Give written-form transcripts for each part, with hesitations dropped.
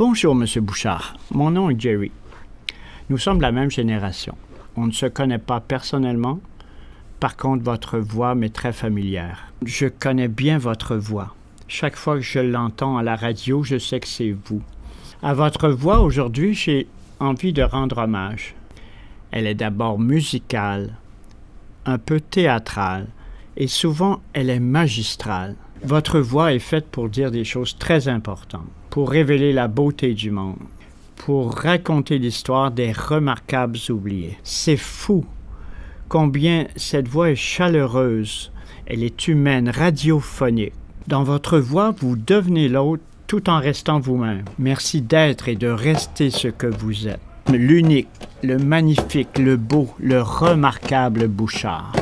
Bonjour, M. Bouchard. Mon nom est Jerry. Nous sommes de la même génération. On ne se connaît pas personnellement. Par contre, votre voix m'est très familière. Je connais bien votre voix. Chaque fois que je l'entends à la radio, je sais que c'est vous. À votre voix, aujourd'hui, j'ai envie de rendre hommage. Elle est d'abord musicale, un peu théâtrale, et souvent, elle est magistrale. Votre voix est faite pour dire des choses très importantes, pour révéler la beauté du monde, pour raconter l'histoire des remarquables oubliés. C'est fou combien cette voix est chaleureuse, elle est humaine, radiophonique. Dans votre voix, vous devenez l'autre tout en restant vous-même. Merci d'être et de rester ce que vous êtes. L'unique, le magnifique, le beau, le remarquable Bouchard.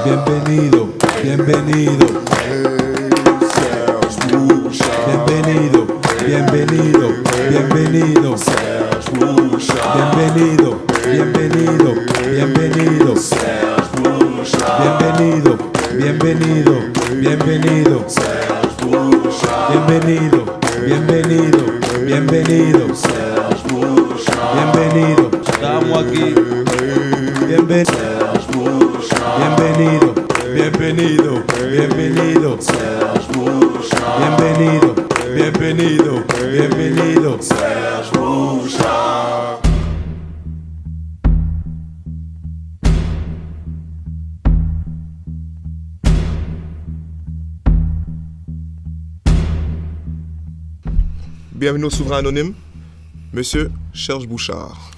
Bienvenido. Bienvenido. Bienvenido. Bienvenido. Bienvenido. Bienvenido. Bienvenido. Bienvenido. Bienvenido. Bienvenido. Bienvenido. Bienvenido. Bienvenido. Bienvenido. Bienvenido. Bienvenido. Bienvenido. Estamos aquí. Bienvenido. Bienvenido. Bienvenido. Bienvenido. Bienvenido. Bienvenido. Bienvenido. Bienvenue au Souverain Anonyme, Monsieur Serge Bouchard.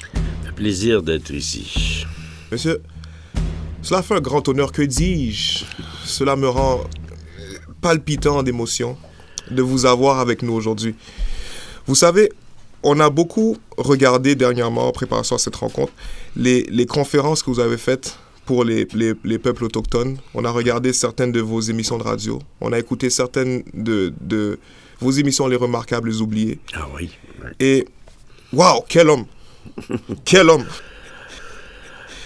Un plaisir d'être ici. Monsieur, cela fait un grand honneur, que dis-je? Cela me rend palpitant d'émotion de vous avoir avec nous aujourd'hui. Vous savez, on a beaucoup regardé dernièrement, en préparation à cette rencontre, les conférences que vous avez faites pour les peuples autochtones. On a regardé certaines de vos émissions de radio. On a écouté certaines de vos émissions Les Remarquables, les Oubliés. Ah oui. Ouais. Et, waouh, quel homme! Quel homme!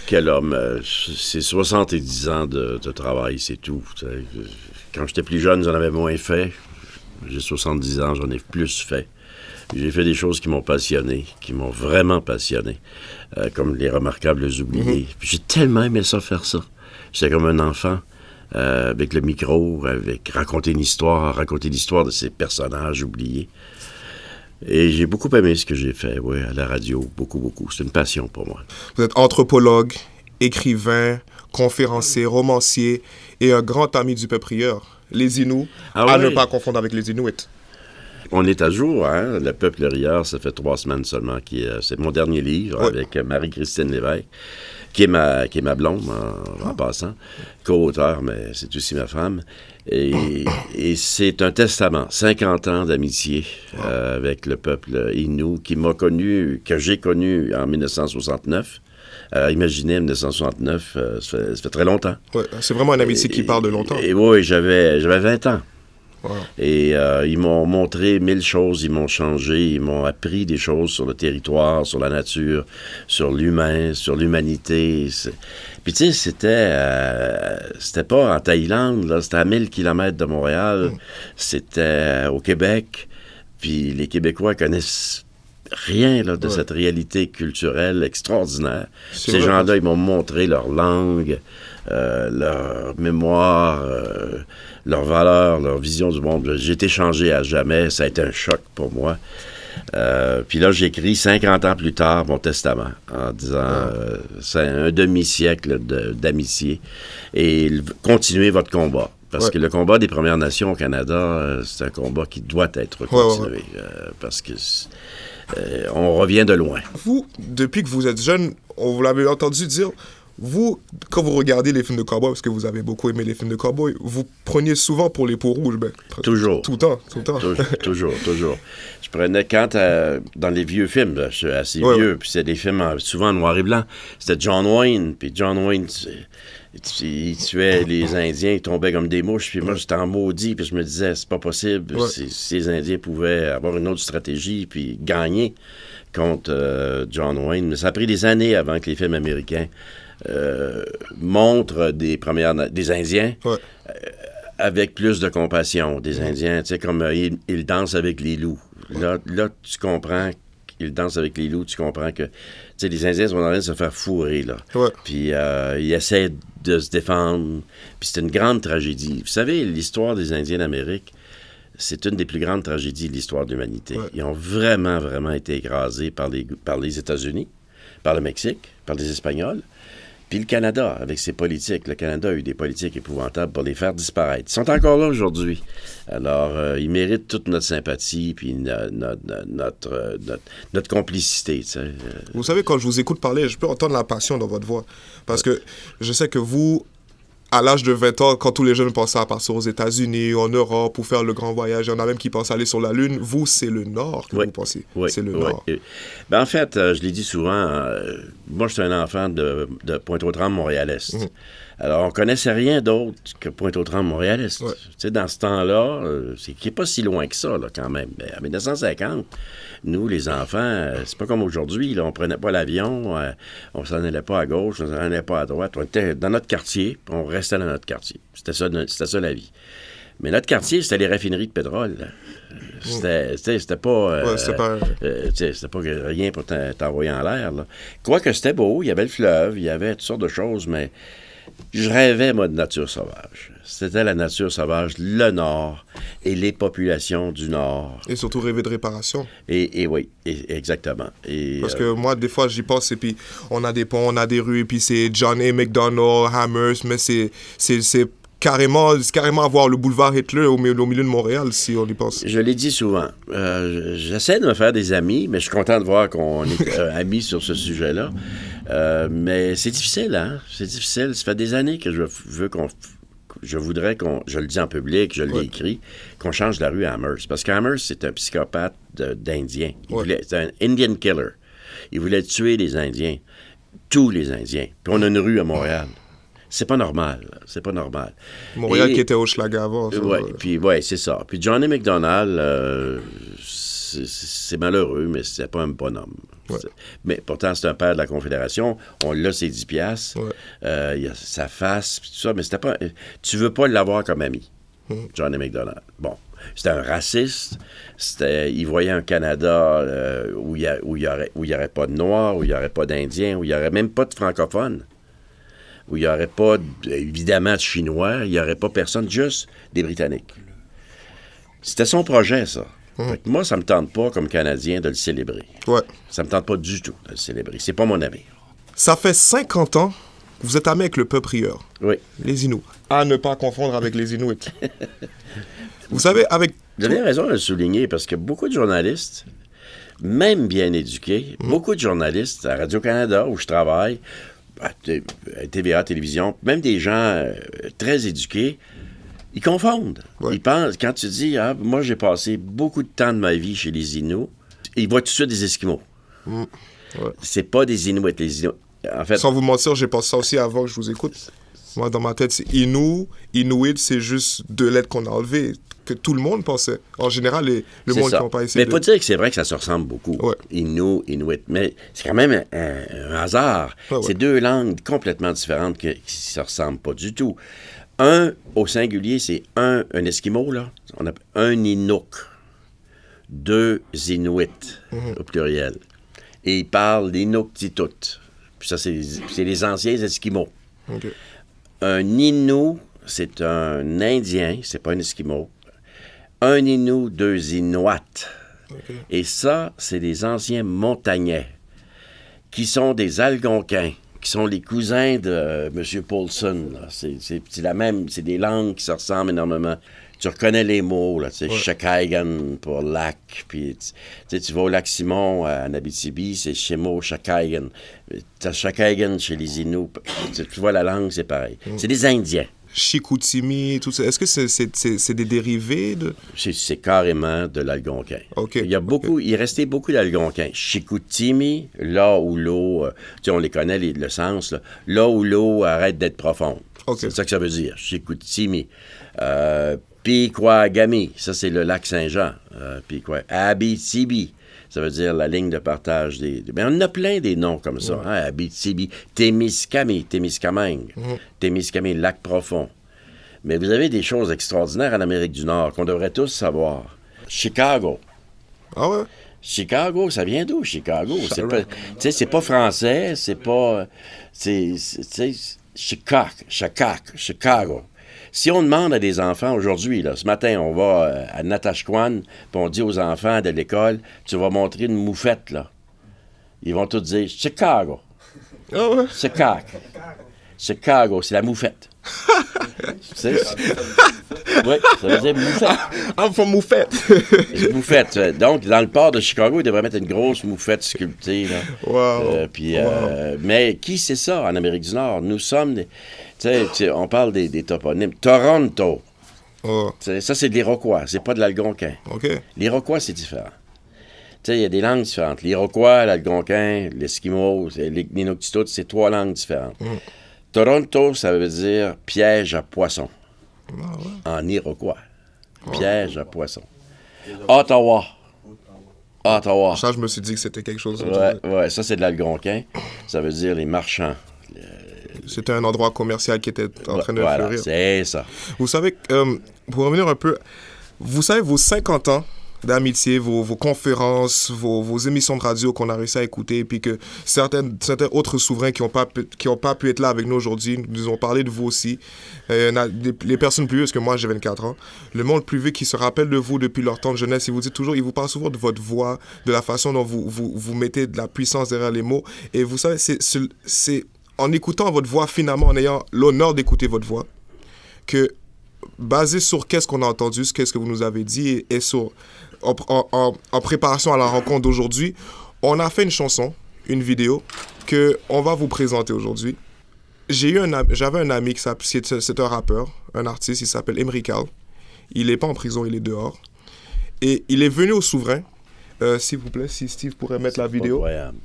Quel homme! C'est 70 ans de travail, c'est tout. Quand j'étais plus jeune, j'en avais moins fait. J'ai 70 ans, j'en ai plus fait. J'ai fait des choses qui m'ont passionné, qui m'ont vraiment passionné, comme Les Remarquables, les Oubliés. Puis j'ai tellement aimé ça, faire ça. J'étais comme un enfant. Avec le micro, avec raconter l'histoire de ces personnages oubliés. Et j'ai beaucoup aimé ce que j'ai fait, oui, à la radio, beaucoup. C'est une passion pour moi. Vous êtes anthropologue, écrivain, conférencier, romancier et un grand ami du peuple rieur, les Inuits, ne pas confondre avec les Inuits. On est à jour, hein? Le peuple rieur, ça fait 3 semaines seulement. C'est mon dernier livre avec Marie-Christine Lévesque, qui est ma blonde, en passant, co-auteur, mais c'est aussi ma femme. Et c'est un testament, 50 ans d'amitié avec le peuple Innu, que j'ai connu en 1969. Imaginez, 1969, ça fait très longtemps. Ouais, c'est vraiment une amitié qui part de longtemps. Et oui, j'avais 20 ans. Wow. Et ils m'ont montré 1000 choses, ils m'ont changé, ils m'ont appris des choses sur le territoire, sur la nature, sur l'humain, sur l'humanité. Puis tu sais, c'était pas en Thaïlande, là, c'était à 1000 km de Montréal, c'était au Québec, puis les Québécois connaissent rien là, de cette réalité culturelle extraordinaire. Ces gens-là, ils m'ont montré leur langue, leur mémoire, leurs valeurs, leur vision du monde. J'ai été changé à jamais. Ça a été un choc pour moi. Puis là, j'écris 50 ans plus tard mon testament en disant c'est un demi-siècle d'amitié et continuez votre combat. Parce que le combat des Premières Nations au Canada, c'est un combat qui doit être continué. Parce que on revient de loin. Vous, depuis que vous êtes jeune, on vous l'avait entendu dire, vous, quand vous regardez les films de cowboy, parce que vous avez beaucoup aimé les films de cowboy, vous preniez souvent pour les peaux rouges. Toujours. Tout le temps. Toujours. Je prenais dans les vieux films, là, je suis assez vieux, puis c'était des films souvent en noir et blanc. C'était John Wayne, puis John Wayne, il tuait les Indiens, il tombait comme des mouches, puis moi j'étais en maudit, puis je me disais, c'est pas possible, si les Indiens pouvaient avoir une autre stratégie, puis gagner contre John Wayne. Mais ça a pris des années avant que les films américains montrent des Indiens avec plus de compassion, des Indiens, tu sais, comme ils dansent avec les loups. Là, tu comprends qu'ils dansent avec les loups, tu comprends que, tu sais, les Indiens sont en train de se faire fourrer, là. Puis ils essaient de se défendre, puis c'est une grande tragédie. Vous savez, l'histoire des Indiens d'Amérique, c'est une des plus grandes tragédies de l'histoire de l'humanité. Ils ont vraiment, vraiment été écrasés par les États-Unis, par le Mexique, par les Espagnols. Puis le Canada, avec ses politiques. Le Canada a eu des politiques épouvantables pour les faire disparaître. Ils sont encore là aujourd'hui. Alors, ils méritent toute notre sympathie puis notre complicité. Tu sais. Vous savez, quand je vous écoute parler, je peux entendre la passion dans votre voix. Parce que je sais que vous, à l'âge de 20 ans, quand tous les jeunes pensaient à partir aux États-Unis, en Europe, pour faire le grand voyage, il y en a même qui pensent aller sur la Lune. Vous, c'est le Nord que vous pensez. C'est le Nord. Ben, en fait, je l'ai dit souvent, moi, je suis un enfant de Pointe-aux-Trembles, Montréal-Est. Alors, on connaissait rien d'autre que Pointe-aux-Trembles, Montréal-Est. Tu sais, dans ce temps-là, qui n'est pas si loin que ça, là, quand même. Mais en 1950, nous, les enfants, c'est pas comme aujourd'hui. Là, on prenait pas l'avion, on s'en allait pas à gauche, on s'en allait pas à droite. On était dans notre quartier, puis on restait dans notre quartier. C'était ça la vie. Mais notre quartier, c'était les raffineries de pétrole. Là. C'était pas... c'était pas rien pour t'envoyer en l'air. Là. Quoique c'était beau, il y avait le fleuve, il y avait toutes sortes de choses, mais je rêvais, moi, de nature sauvage. C'était la nature sauvage, le Nord et les populations du Nord. Et surtout rêver de réparation. Et oui, exactement. Parce que moi, des fois, j'y pense, et puis on a des ponts, on a des rues, et puis c'est John A. McDonald, Amherst, mais c'est carrément avoir le boulevard Hitler au milieu de Montréal, si on y pense. Je l'ai dit souvent. J'essaie de me faire des amis, mais je suis content de voir qu'on est amis sur ce sujet-là. Mais c'est difficile, hein? C'est difficile. Ça fait des années que je voudrais qu'on... Je le dis en public, je l'ai écrit, qu'on change la rue à Amherst. Parce qu'Amherst, c'est un psychopathe d'Indien. C'est un Indian killer. Il voulait tuer les Indiens. Tous les Indiens. Puis on a une rue à Montréal. C'est pas normal. Montréal qui était au Hochelaga avant. Oui, c'est ça. Puis Johnny McDonald, c'est malheureux, mais c'est pas un bonhomme. Mais pourtant, c'est un père de la Confédération. On l'a ses 10 piastres. Il a sa face, puis tout ça. Mais c'était pas... Tu veux pas l'avoir comme ami, Johnny McDonald. Bon. C'était un raciste. Il voyait un Canada où il y aurait pas de Noirs, où il y aurait pas d'Indiens, où il y aurait même pas de francophones, où il n'y aurait pas, évidemment, de Chinois, il n'y aurait pas personne, juste des Britanniques. C'était son projet, ça. Moi, ça ne me tente pas, comme Canadien, de le célébrer. Ça ne me tente pas du tout de le célébrer. C'est pas mon avenir. Ça fait 50 ans que vous êtes ami avec le peuple rieur. Les Inuits. À ne pas confondre avec les Inuits. Vous savez, avec... Vous avez raison de le souligner, parce que beaucoup de journalistes, même bien éduqués, beaucoup de journalistes à Radio-Canada, où je travaille, à TVA, télévision, même des gens très éduqués, ils confondent. Ils pensent, quand tu dis, moi j'ai passé beaucoup de temps de ma vie chez les Inuits, ils voient tout de suite des Esquimaux. C'est pas des Inuits, les Inuits. En fait, sans vous mentir, j'ai pensé ça aussi avant que je vous écoute. Moi, dans ma tête, c'est Inuit, c'est juste 2 lettres qu'on a enlevées, que tout le monde pensait. En général, le monde qui n'a pas essayé. Mais pas dire que c'est vrai que ça se ressemble beaucoup. Inuit. Mais c'est quand même un hasard. C'est 2 langues complètement différentes qui ne se ressemblent pas du tout. Un, au singulier, c'est un Esquimau, là. On appelle un Inuk. 2 Inuits, au pluriel. Et ils parlent d'Inuktitut. Puis ça, c'est les anciens Esquimaux. Un Innu, c'est un Indien, c'est pas un Esquimau. Un Innu, 2 Inuits. Et ça, c'est des anciens montagnais qui sont des Algonquins, qui sont les cousins de M. Paulson. C'est la même, c'est des langues qui se ressemblent énormément. tu reconnais les mots, là, tu sais, Chakaigan pour lac, puis tu vas au lac Simon en Abitibi, c'est Shemo Chakaigan. T'as Chakaigan chez les Inuits, tu vois la langue, c'est pareil. C'est des Indiens. Chicoutimi, tout ça. Est-ce que c'est des dérivés de... C'est carrément de l'algonquin. OK. Il y a beaucoup, il restait beaucoup d'algonquin. Chicoutimi, là où l'eau, tu sais, on les connaît, le sens, là où l'eau arrête d'être profonde. OK. C'est ça que ça veut dire, Chicoutimi. Piquagami, ça c'est le lac Saint-Jean. Abitibi, ça veut dire la ligne de partage des... Mais on a plein des noms comme ça. Hein? Abitibi, Témiscamingue, Témiscamingue, lac profond. Mais vous avez des choses extraordinaires en Amérique du Nord qu'on devrait tous savoir. Chicago. Ah ouais? Chicago, ça vient d'où, Chicago? C'est pas français, c'est pas... C'est Chicago. Si on demande à des enfants aujourd'hui, là, ce matin, on va à Natashquan, puis on dit aux enfants de l'école, tu vas montrer une moufette, là. Ils vont tous dire Chicago. Ah ouais? Chicago, c'est la moufette. Oui, ça veut dire moufette. I'm from Moufette. Moufette. Donc, dans le port de Chicago, ils devraient mettre une grosse moufette sculptée, là. Wow. Mais qui c'est ça en Amérique du Nord? Nous sommes des... on parle des toponymes. Toronto. Oh. Ça, c'est de l'Iroquois. C'est pas de l'algonquin. OK. L'Iroquois, c'est différent. Il y a des langues différentes. L'Iroquois, l'algonquin, l'Esquimau, l'Inuktitut, c'est 3 langues différentes. Toronto, ça veut dire piège à poisson. Ah ouais. En Iroquois. Piège à poisson. Ottawa. Ça, je me suis dit que c'était quelque chose. Ouais, ça, c'est de l'algonquin. Ça veut dire les marchands. C'était un endroit commercial qui était en train de fleurir. C'est ça. Vous savez, pour revenir un peu, vous savez, vos 50 ans d'amitié, vos conférences, vos émissions de radio qu'on a réussi à écouter, puis que certains autres souverains qui n'ont pas pu être là avec nous aujourd'hui nous ont parlé de vous aussi. Les personnes plus vieux, parce que moi j'ai 24 ans, le monde plus vieux qui se rappelle de vous depuis leur temps de jeunesse, ils vous parlent souvent de votre voix, de la façon dont vous mettez de la puissance derrière les mots. Et vous savez, c'est en écoutant votre voix, finalement, en ayant l'honneur d'écouter votre voix, que basé sur qu'est-ce qu'on a entendu, qu'est-ce que vous nous avez dit, et sur... En préparation à la rencontre d'aujourd'hui, on a fait une chanson, une vidéo, qu'on va vous présenter aujourd'hui. J'avais un ami, c'est un rappeur, un artiste, il s'appelle Emrical. Il n'est pas en prison, il est dehors. Et il est venu au Souverain. S'il vous plaît, si Steve pourrait mettre la vidéo. Incroyable.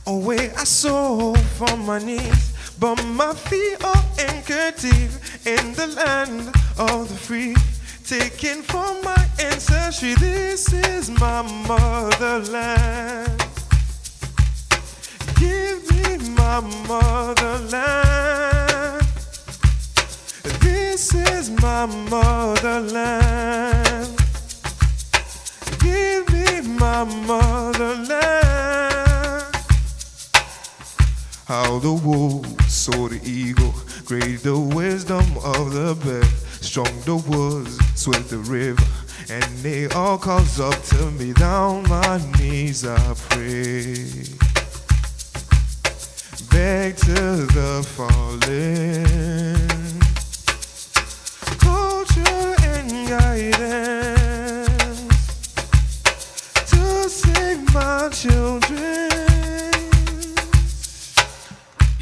Away I saw from my knees, but my feet are anchored deep in the land of the free. Taken from my ancestry, this is my motherland. Give me my motherland. This is my motherland. Give me my motherland. How the wolf saw the eagle, great the wisdom of the bear. Strong the woods, swift the river, and they all calls up to me. Down my knees I pray, beg to the fallen, culture and guidance to save my children.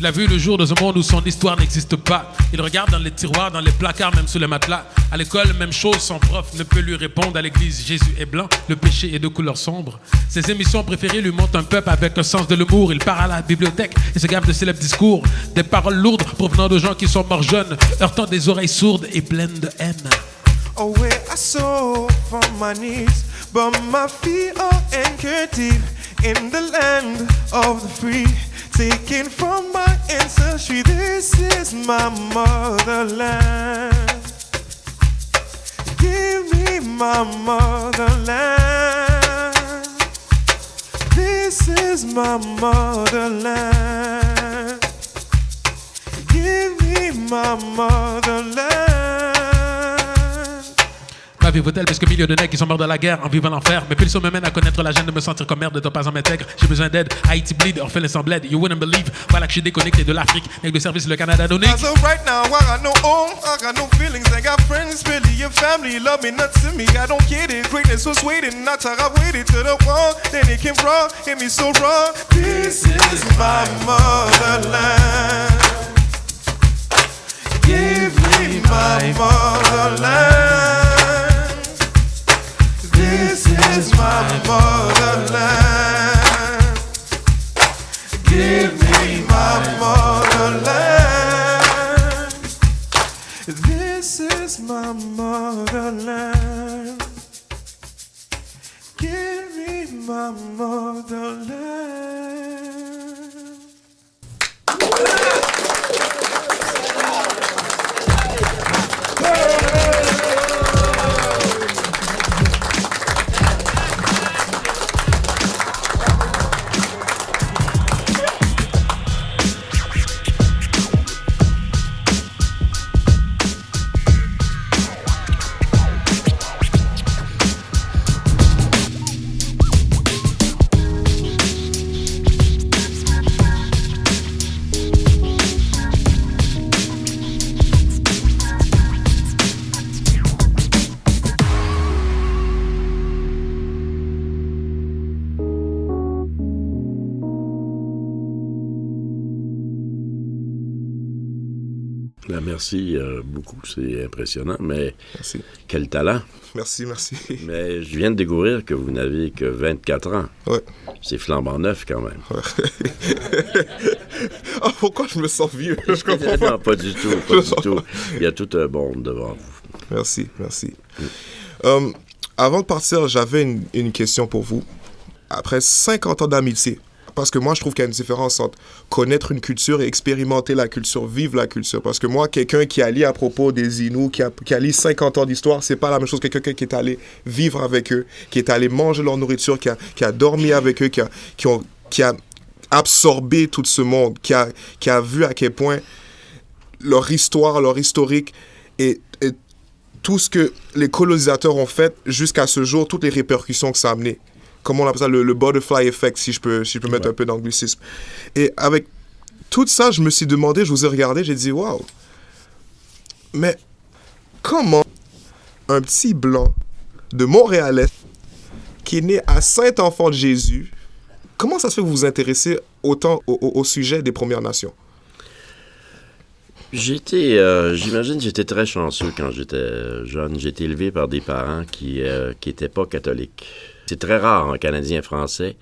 Il a vu le jour dans un monde où son histoire n'existe pas. Il regarde dans les tiroirs, dans les placards, même sous les matelas. À l'école, même chose, son prof ne peut lui répondre. À l'église, Jésus est blanc, le péché est de couleur sombre. Ses émissions préférées lui montrent un peuple avec un sens de l'humour. Il part à la bibliothèque et se gave de célèbres discours. Des paroles lourdes provenant de gens qui sont morts jeunes, heurtant des oreilles sourdes et pleines de haine. Oh, where I saw from my knees, but my feet are anchored deep in the land of the free. Taken from my ancestry, this is my motherland. Give me my motherland. This is my motherland. Give me my motherland. Ma vie vaut-elle parce que milliers de nègres qui sont morts de la guerre en vivant l'enfer. Mes pulsions me mènent à connaître la gêne de me sentir comme merde de pas en m'intègre. J'ai besoin d'aide, Haïti bleed, orphelin sans bled. You wouldn't believe, voilà que je suis déconnecté de l'Afrique. Nègre de service, le Canada donné. As of right now, I got no home, I got no feelings, I got friends, really your family love me, not to me, I don't get it. Greatness was waiting, not till I waited to the wall, then it came wrong, hit me so wrong. This is my motherland. Give me my motherland. This is my motherland. Give me my motherland. This is my motherland. Give me my motherland. Merci beaucoup, c'est impressionnant, mais Merci. quel talent. Merci, merci. Mais je viens de découvrir que vous n'avez que 24 ans. Ouais. C'est flambant neuf quand même. Ah, pourquoi je me sens vieux? Je comprends pas. Non, pas du tout, pas du tout. Il y a tout un monde devant vous. Merci, merci. Avant de partir, j'avais une question pour vous. Après 50 ans d'amitié, parce que moi, je trouve qu'il y a une différence entre connaître une culture et expérimenter la culture, vivre la culture. Parce que moi, quelqu'un qui a lu à propos des Inuits, qui a lu 50 ans d'histoire, c'est pas la même chose que quelqu'un qui est allé vivre avec eux, qui est allé manger leur nourriture, qui a dormi avec eux, qui a absorbé tout ce monde, qui a vu à quel point leur histoire, leur historique et tout ce que les colonisateurs ont fait jusqu'à ce jour, toutes les répercussions que ça a amené. Comment on appelle ça, le butterfly effect, si je peux mettre un peu d'anglicisme. Et avec tout ça, je me suis demandé, je vous ai regardé, j'ai dit, waouh, mais comment un petit blanc de Montréalais qui est né à Saint-Enfant-de-Jésus, comment ça se fait que vous vous intéressez autant au sujet des Premières Nations? J'imagine que j'étais très chanceux quand j'étais jeune. J'ai été élevé par des parents qui n'étaient pas catholiques. C'est très rare en Canadien français,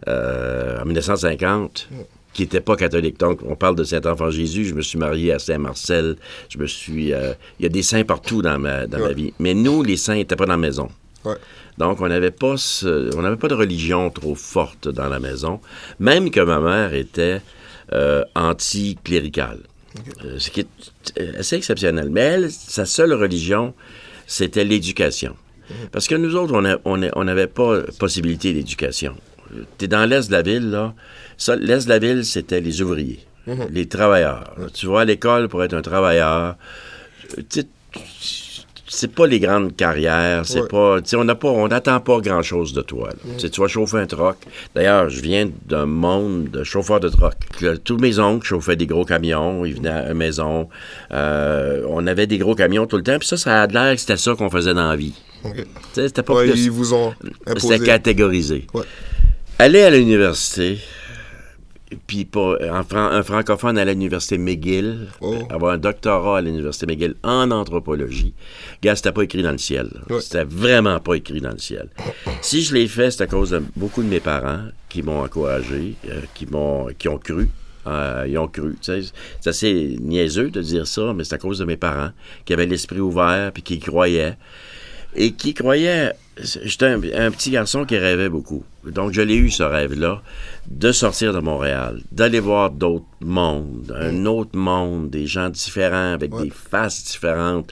en 1950, qui n'étaient pas catholiques. Donc, on parle de Saint-Enfant-Jésus, je me suis marié à Saint-Marcel, il y a des saints partout dans ma vie. Mais nous, les saints n'étaient pas dans la maison. Ouais. Donc, on n'avait pas de religion trop forte dans la maison, même que ma mère était anti-cléricale. Okay. Ce qui est assez exceptionnel. Mais elle, sa seule religion, c'était l'éducation. Parce que nous autres, on n'avait pas possibilité d'éducation. T'es dans l'est de la ville, là. Ça, l'est de la ville, c'était les ouvriers, les travailleurs. Tu vas à l'école pour être un travailleur. C'est pas les grandes carrières, c'est pas... On n'attend pas grand-chose de toi. Tu vas chauffer un troc. D'ailleurs, je viens d'un monde de chauffeurs de troc. Tous mes oncles chauffaient des gros camions, ils venaient à la maison. On avait des gros camions tout le temps, puis ça a l'air que c'était ça qu'on faisait dans la vie. Okay. C'était pas plus... Ils vous ont imposé. C'était catégorisé. Ouais. Aller à l'université, puis un francophone à l'université McGill, avoir un doctorat à l'université McGill en anthropologie. Gars, c'était pas écrit dans le ciel. Ouais. C'était vraiment pas écrit dans le ciel. Si je l'ai fait, c'est à cause de beaucoup de mes parents qui m'ont encouragé, qui ont cru. Ils ont cru. C'est assez niaiseux de dire ça, mais c'est à cause de mes parents qui avaient l'esprit ouvert puis qui croyaient. Et qui croyaient... J'étais un petit garçon qui rêvait beaucoup. Donc, je l'ai eu, ce rêve-là, de sortir de Montréal, d'aller voir d'autres mondes, un autre monde, des gens différents, avec des faces différentes.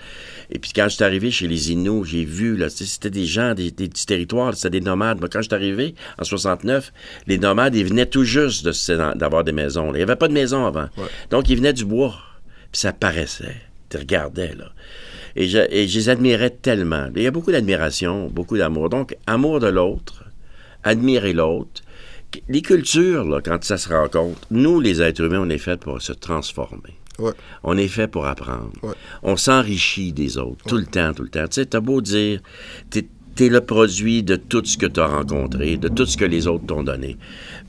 Et puis, quand je suis arrivé chez les Inuits, j'ai vu, là, c'était des gens des petits territoires, c'était des nomades. Moi, quand je suis arrivé, en 69, les nomades, ils venaient tout juste d'avoir des maisons. Là. Il n'y avait pas de maison avant. Ouais. Donc, ils venaient du bois. Puis ça paraissait. Tu regardais, là. Et je les admirais tellement. Il y a beaucoup d'admiration, beaucoup d'amour. Donc, amour de l'autre, admirer l'autre. Les cultures, là, quand ça se rencontre, nous, les êtres humains, on est fait pour se transformer. Ouais. On est fait pour apprendre. Ouais. On s'enrichit des autres, tout le temps. Tu sais, t'as beau dire, t'es le produit de tout ce que t'as rencontré, de tout ce que les autres t'ont donné.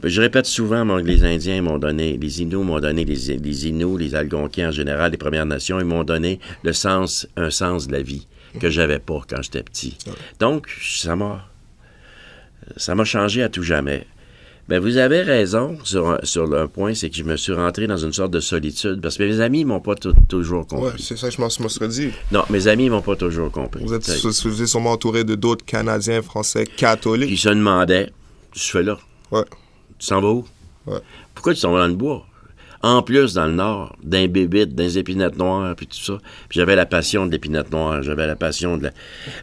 Je répète souvent, les Indiens m'ont donné, les Inuits m'ont donné, les Inuits, les Algonquiens en général, les Premières Nations, ils m'ont donné un sens de la vie que j'avais pas quand j'étais petit. Ouais. Donc, ça m'a changé à tout jamais. Ben, vous avez raison sur un point, c'est que je me suis rentré dans une sorte de solitude, parce que mes amis m'ont pas toujours compris. Ouais, c'est ça que je me serais dit. Non, mes amis m'ont pas toujours compris. Vous êtes sûrement entouré de d'autres Canadiens, Français, catholiques. Qui se demandaient, je fais là. Ouais. Tu s'en vas où? Ouais. Pourquoi tu s'en vas dans le bois? En plus, dans le Nord, d'un bébites, des épinettes noires, puis tout ça. Puis j'avais la passion de l'épinette noire, j'avais la passion de la...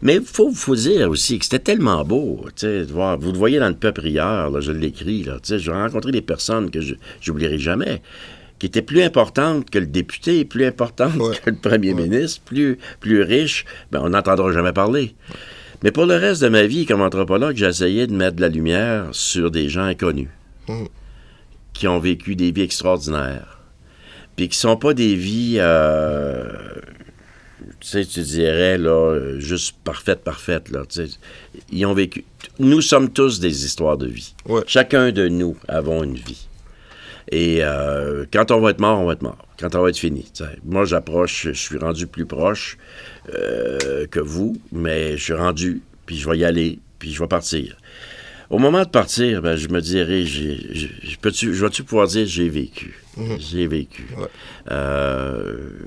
Mais il faut dire aussi que c'était tellement beau, tu sais, de voir, vous le voyez dans le peuple hier, là, je l'écris, là, tu sais, j'ai rencontré des personnes que j'oublierai jamais, qui étaient plus importantes que le député, plus importantes que le premier ministre, plus riches, ben on n'entendra jamais parler. Ouais. Mais pour le reste de ma vie, comme anthropologue, j'ai essayé de mettre de la lumière sur des gens inconnus. Qui ont vécu des vies extraordinaires, puis qui sont pas des vies, tu dirais, là, juste parfaites, là, tu sais. Ils ont vécu... Nous sommes tous des histoires de vie. Ouais. Chacun de nous avons une vie. Et quand on va être mort, on va être mort. Quand on va être fini, tu sais. Moi, je suis rendu plus proche que vous, mais je suis rendu, puis je vais y aller, puis je vais partir. Au moment de partir, ben, je me dirais, je vais-tu pouvoir dire j'ai vécu? J'ai vécu. Ouais.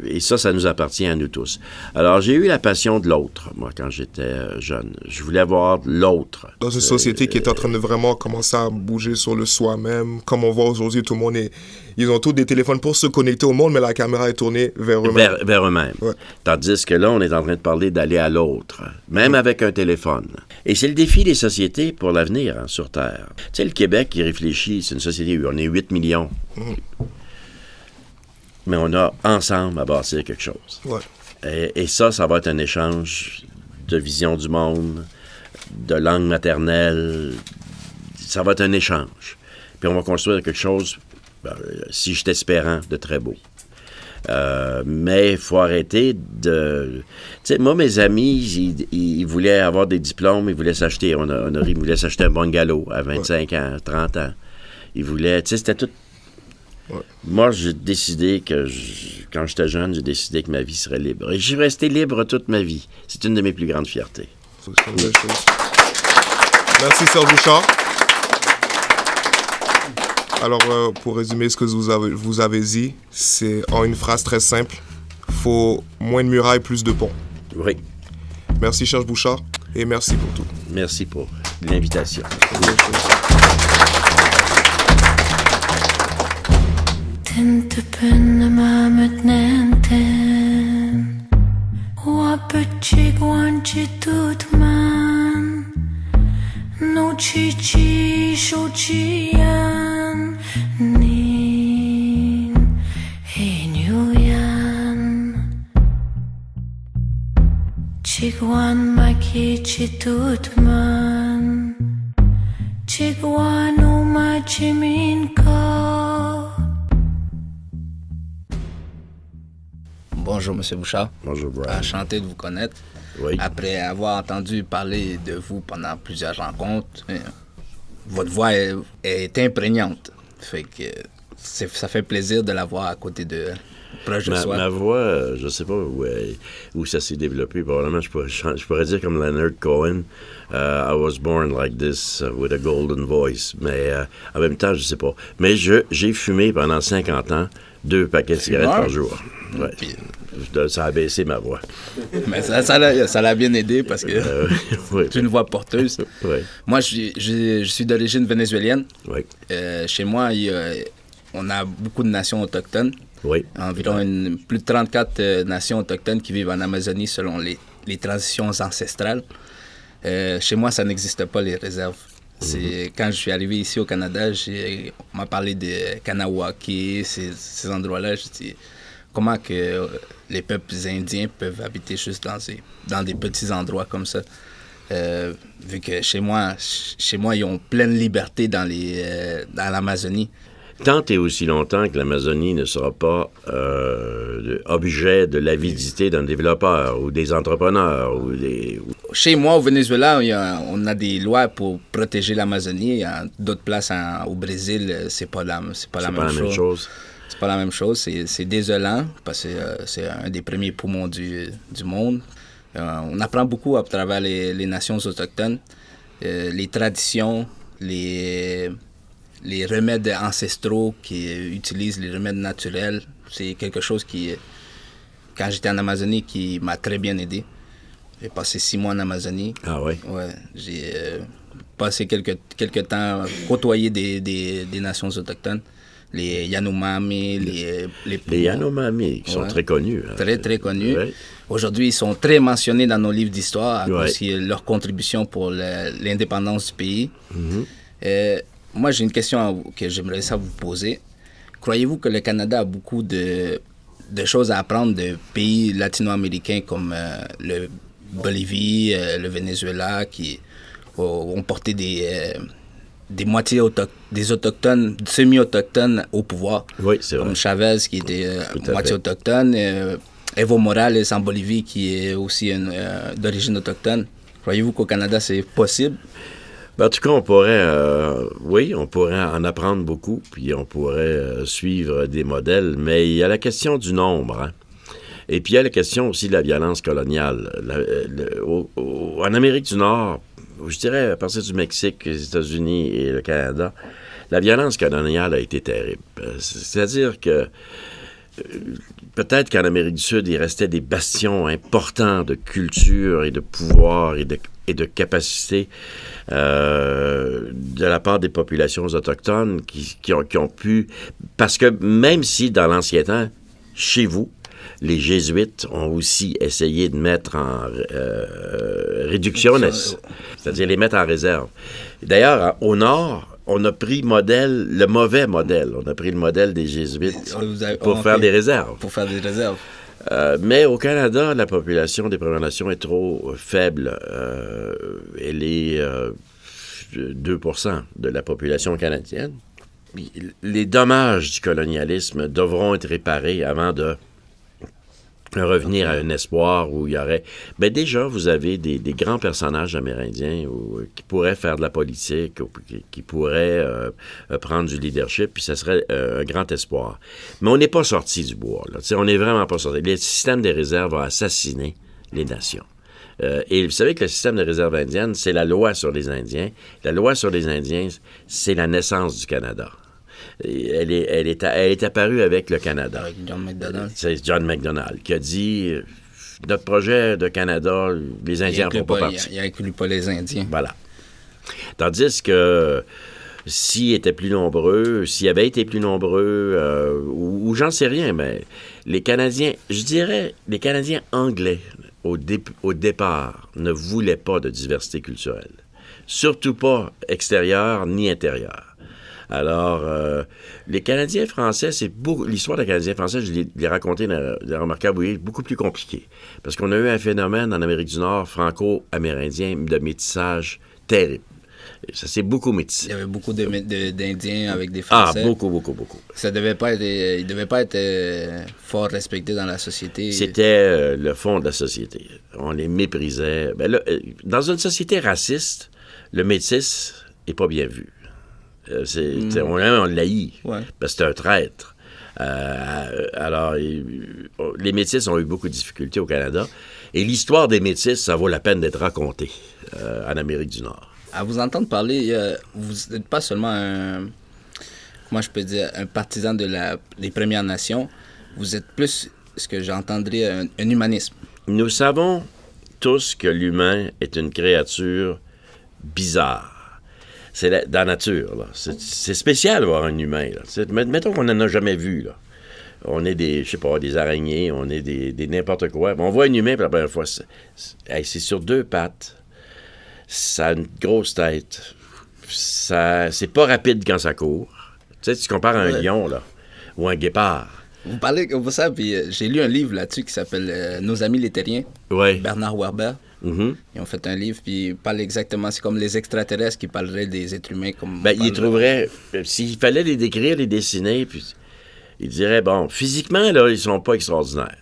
Et ça nous appartient à nous tous. Alors, j'ai eu la passion de l'autre, moi, quand j'étais jeune. Je voulais avoir l'autre. Dans une société qui est en train de vraiment commencer à bouger sur le soi-même, comme on voit aujourd'hui, tout le monde ils ont tous des téléphones pour se connecter au monde, mais la caméra est tournée vers eux-mêmes. Vers eux-mêmes. Ouais. Tandis que là, on est en train de parler d'aller à l'autre, même avec un téléphone. Et c'est le défi des sociétés pour l'avenir, hein, sur Terre. Tu sais, le Québec qui réfléchit, c'est une société où on est 8 millions. Mais on a ensemble à bâtir quelque chose. Ouais. Et ça va être un échange de vision du monde, de langue maternelle. Ça va être un échange. Puis on va construire quelque chose, si je suis espérant, de très beau. Mais il faut arrêter de... Tu sais, moi, mes amis, ils voulaient avoir des diplômes, ils voulaient s'acheter, ils voulaient s'acheter un bungalow à 25 ans, 30 ans. Ils voulaient... Tu sais, c'était tout... Ouais. Moi, j'ai décidé quand j'étais jeune, j'ai décidé que ma vie serait libre. Et je suis resté libre toute ma vie. C'est une de mes plus grandes fiertés. C'est une belle chose. Merci, Serge Bouchard. Alors, pour résumer ce que vous avez dit, c'est en une phrase très simple, faut moins de murailles, plus de ponts. Oui. Merci, Serge Bouchard, et merci pour tout. Merci pour l'invitation. No chichi shochian nin hinyuyan chigwan maki chitutman chigwan umachimin ka. Bonjour, M. Bouchard. Bonjour, Brian. Enchanté de vous connaître. Oui. Après avoir entendu parler de vous pendant plusieurs rencontres, votre voix est imprégnante. Fait que ça fait plaisir de l'avoir à côté de proche de soi. Ma voix, je sais pas où ça s'est développé. Probablement, je pourrais dire comme Leonard Cohen, I was born like this with a golden voice. Mais en même temps, je sais pas. Mais j'ai fumé pendant 50 ans 2 paquets de cigarettes par jour. Ouais. Puis, ça a baissé ma voix. mais ça l'a bien aidé parce que Oui. c'est une voix porteuse. Oui. Moi, je suis d'origine vénézuélienne. Oui. Chez moi, on a beaucoup de nations autochtones. Oui. Environ plus de 34 nations autochtones qui vivent en Amazonie selon les transitions ancestrales. Chez moi, ça n'existe pas, les réserves. Quand je suis arrivé ici au Canada, on m'a parlé de Kanawake, ces endroits-là. Je dis, comment que les peuples indiens peuvent habiter juste dans des petits endroits comme ça? Vu que chez moi, ils ont pleine liberté dans l'Amazonie. Tant et aussi longtemps que l'Amazonie ne sera pas objet de l'avidité d'un développeur ou des entrepreneurs ou des... Chez moi, au Venezuela, on a des lois pour protéger l'Amazonie. Il y a d'autres places au Brésil, c'est pas la même chose. C'est pas la même chose. C'est désolant parce que c'est un des premiers poumons du monde. On apprend beaucoup à travers les nations autochtones, les traditions, les remèdes ancestraux qui utilisent les remèdes naturels. C'est quelque chose qui, quand j'étais en Amazonie, qui m'a très bien aidé. J'ai passé 6 mois en Amazonie. Ah oui? Ouais, j'ai passé quelques temps à côtoyer des nations autochtones. Les Yanomami, les Yanomami, qui sont très connus. Hein. Très, très connus. Ouais. Aujourd'hui, ils sont très mentionnés dans nos livres d'histoire à Ouais. cause de leur contribution pour l'indépendance du pays. Mm-hmm. Moi, j'ai une question que j'aimerais ça vous poser. Croyez-vous que le Canada a beaucoup de choses à apprendre de pays latino-américains comme le Bolivie, le Venezuela, qui ont porté des moitiés des autochtones, semi-autochtones au pouvoir? Oui, c'est vrai. Comme Chavez, qui était Tout à moitié fait. autochtone, Evo Morales en Bolivie, qui est aussi d'origine autochtone. Croyez-vous qu'au Canada, c'est possible? Ben, en tout cas, on pourrait en apprendre beaucoup, puis on pourrait suivre des modèles, mais il y a la question du nombre, hein. Et puis il y a la question aussi de la violence coloniale. En Amérique du Nord, je dirais à partir du Mexique, les États-Unis et le Canada, la violence coloniale a été terrible. C'est-à-dire que peut-être qu'en Amérique du Sud, il restait des bastions importants de culture et de pouvoir et de capacité de la part des populations autochtones qui ont pu... Parce que même si dans l'ancien temps, chez vous, les Jésuites ont aussi essayé de mettre en réductionnes, c'est-à-dire les mettre en réserve. D'ailleurs, au Nord, on a pris le mauvais modèle. On a pris le modèle des Jésuites pour faire des réserves. Pour faire des réserves. Mais au Canada, la population des Premières Nations est trop faible. Elle est 2% de la population canadienne. Les dommages du colonialisme devront être réparés avant de revenir à un espoir où il y aurait... Ben déjà, vous avez des grands personnages amérindiens qui pourraient faire de la politique, ou qui pourraient prendre du leadership, puis ça serait un grand espoir. Mais on n'est pas sorti du bois, là. On n'est vraiment pas sorti. Le système des réserves a assassiné les nations. Et vous savez que le système de réserve indienne, c'est la loi sur les Indiens. La loi sur les Indiens, c'est la naissance du Canada. Elle est apparue avec le Canada. Avec John MacDonald. C'est John MacDonald qui a dit notre projet de Canada, les Indiens ne font pas partie. Il n'inclut pas les Indiens. Voilà. Tandis que s'ils étaient plus nombreux, s'ils avaient été plus nombreux, ou j'en sais rien, mais les Canadiens, je dirais, les Canadiens anglais, au départ, ne voulaient pas de diversité culturelle. Surtout pas extérieure ni intérieure. Alors, les Canadiens français, l'histoire des Canadiens français, je l'ai raconté dans Remarquable Bouillie, beaucoup plus compliqué. Parce qu'on a eu un phénomène en Amérique du Nord franco-amérindien de métissage terrible. Et ça s'est beaucoup métissé. Il y avait beaucoup d'Indiens avec des Français. Ah, beaucoup. Ça devait pas être, il devait pas être fort respecté dans la société. C'était le fond de la société. On les méprisait. Ben là, dans une société raciste, le métis n'est pas bien vu. On l'haït. Ouais. Parce que c'est un traître. Alors, les Métis ont eu beaucoup de difficultés au Canada. Et l'histoire des Métis, ça vaut la peine d'être racontée en Amérique du Nord. À vous entendre parler, vous n'êtes pas seulement un partisan des Premières Nations. Vous êtes plus, ce que j'entendrais, un humanisme. Nous savons tous que l'humain est une créature bizarre. C'est dans la nature, là. C'est spécial de voir un humain, là. Mettons qu'on n'en a jamais vu, là. On est des araignées, on est des n'importe quoi. On voit un humain pour la première fois. C'est sur 2 pattes. Ça a une grosse tête. C'est pas rapide quand ça court. Tu sais, tu compares à un lion, là, ou un guépard. Vous parlez comme ça, puis j'ai lu un livre là-dessus qui s'appelle Nos amis les terriens. Ouais. Bernard Werber. Mm-hmm. Ils ont fait un livre, puis ils parlent exactement, c'est comme les extraterrestres qui parleraient des êtres humains. Comme ils trouveraient, s'il fallait les décrire, les dessiner, puis ils diraient, bon, physiquement, là, ils sont pas extraordinaires.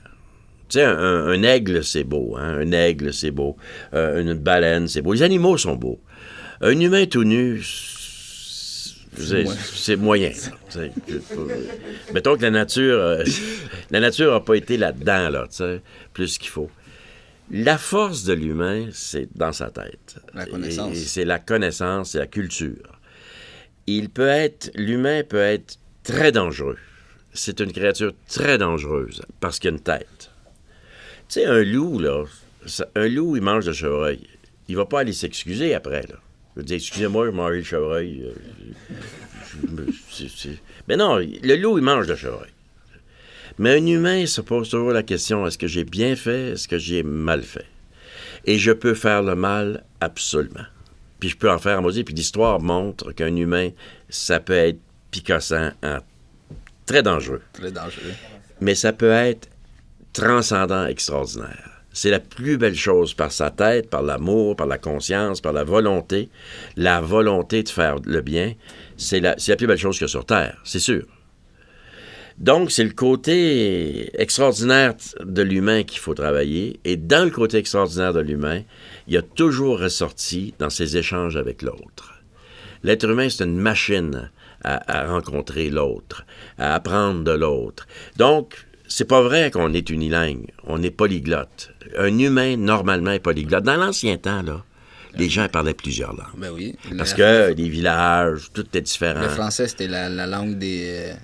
Tu sais, un aigle, c'est beau, hein? Un aigle, c'est beau. Une baleine, c'est beau. Les animaux sont beaux. Un humain tout nu, c'est moyen. Mettons que la nature n'a pas été là-dedans, là, plus qu'il faut. La force de l'humain, c'est dans sa tête. La connaissance. Et c'est la connaissance, c'est la culture. L'humain peut être très dangereux. C'est une créature très dangereuse parce qu'il a une tête. Tu sais, un loup, là, il mange le chevreuil. Il va pas aller s'excuser après, là. Il va dire, excusez-moi, je mange le chevreuil. Mais non, le loup, il mange le chevreuil. Mais un humain se pose toujours la question, est-ce que j'ai bien fait, est-ce que j'ai mal fait? Et je peux faire le mal absolument. Puis je peux en faire un maudit. Puis l'histoire montre qu'un humain, ça peut être picassant, très dangereux. Très dangereux. Mais ça peut être transcendant, extraordinaire. C'est la plus belle chose par sa tête, par l'amour, par la conscience, par la volonté. La volonté de faire le bien, c'est la plus belle chose qu'il y a sur Terre, c'est sûr. Donc, c'est le côté extraordinaire de l'humain qu'il faut travailler. Et dans le côté extraordinaire de l'humain, il y a toujours ressorti dans ses échanges avec l'autre. L'être humain, c'est une machine à rencontrer l'autre, à apprendre de l'autre. Donc, c'est pas vrai qu'on est unilingue, on est polyglotte. Un humain, normalement, est polyglotte. Dans l'ancien temps, là, les gens parlaient plusieurs langues. Ben oui. Parce que les villages, tout était différent. Le français, c'était la langue de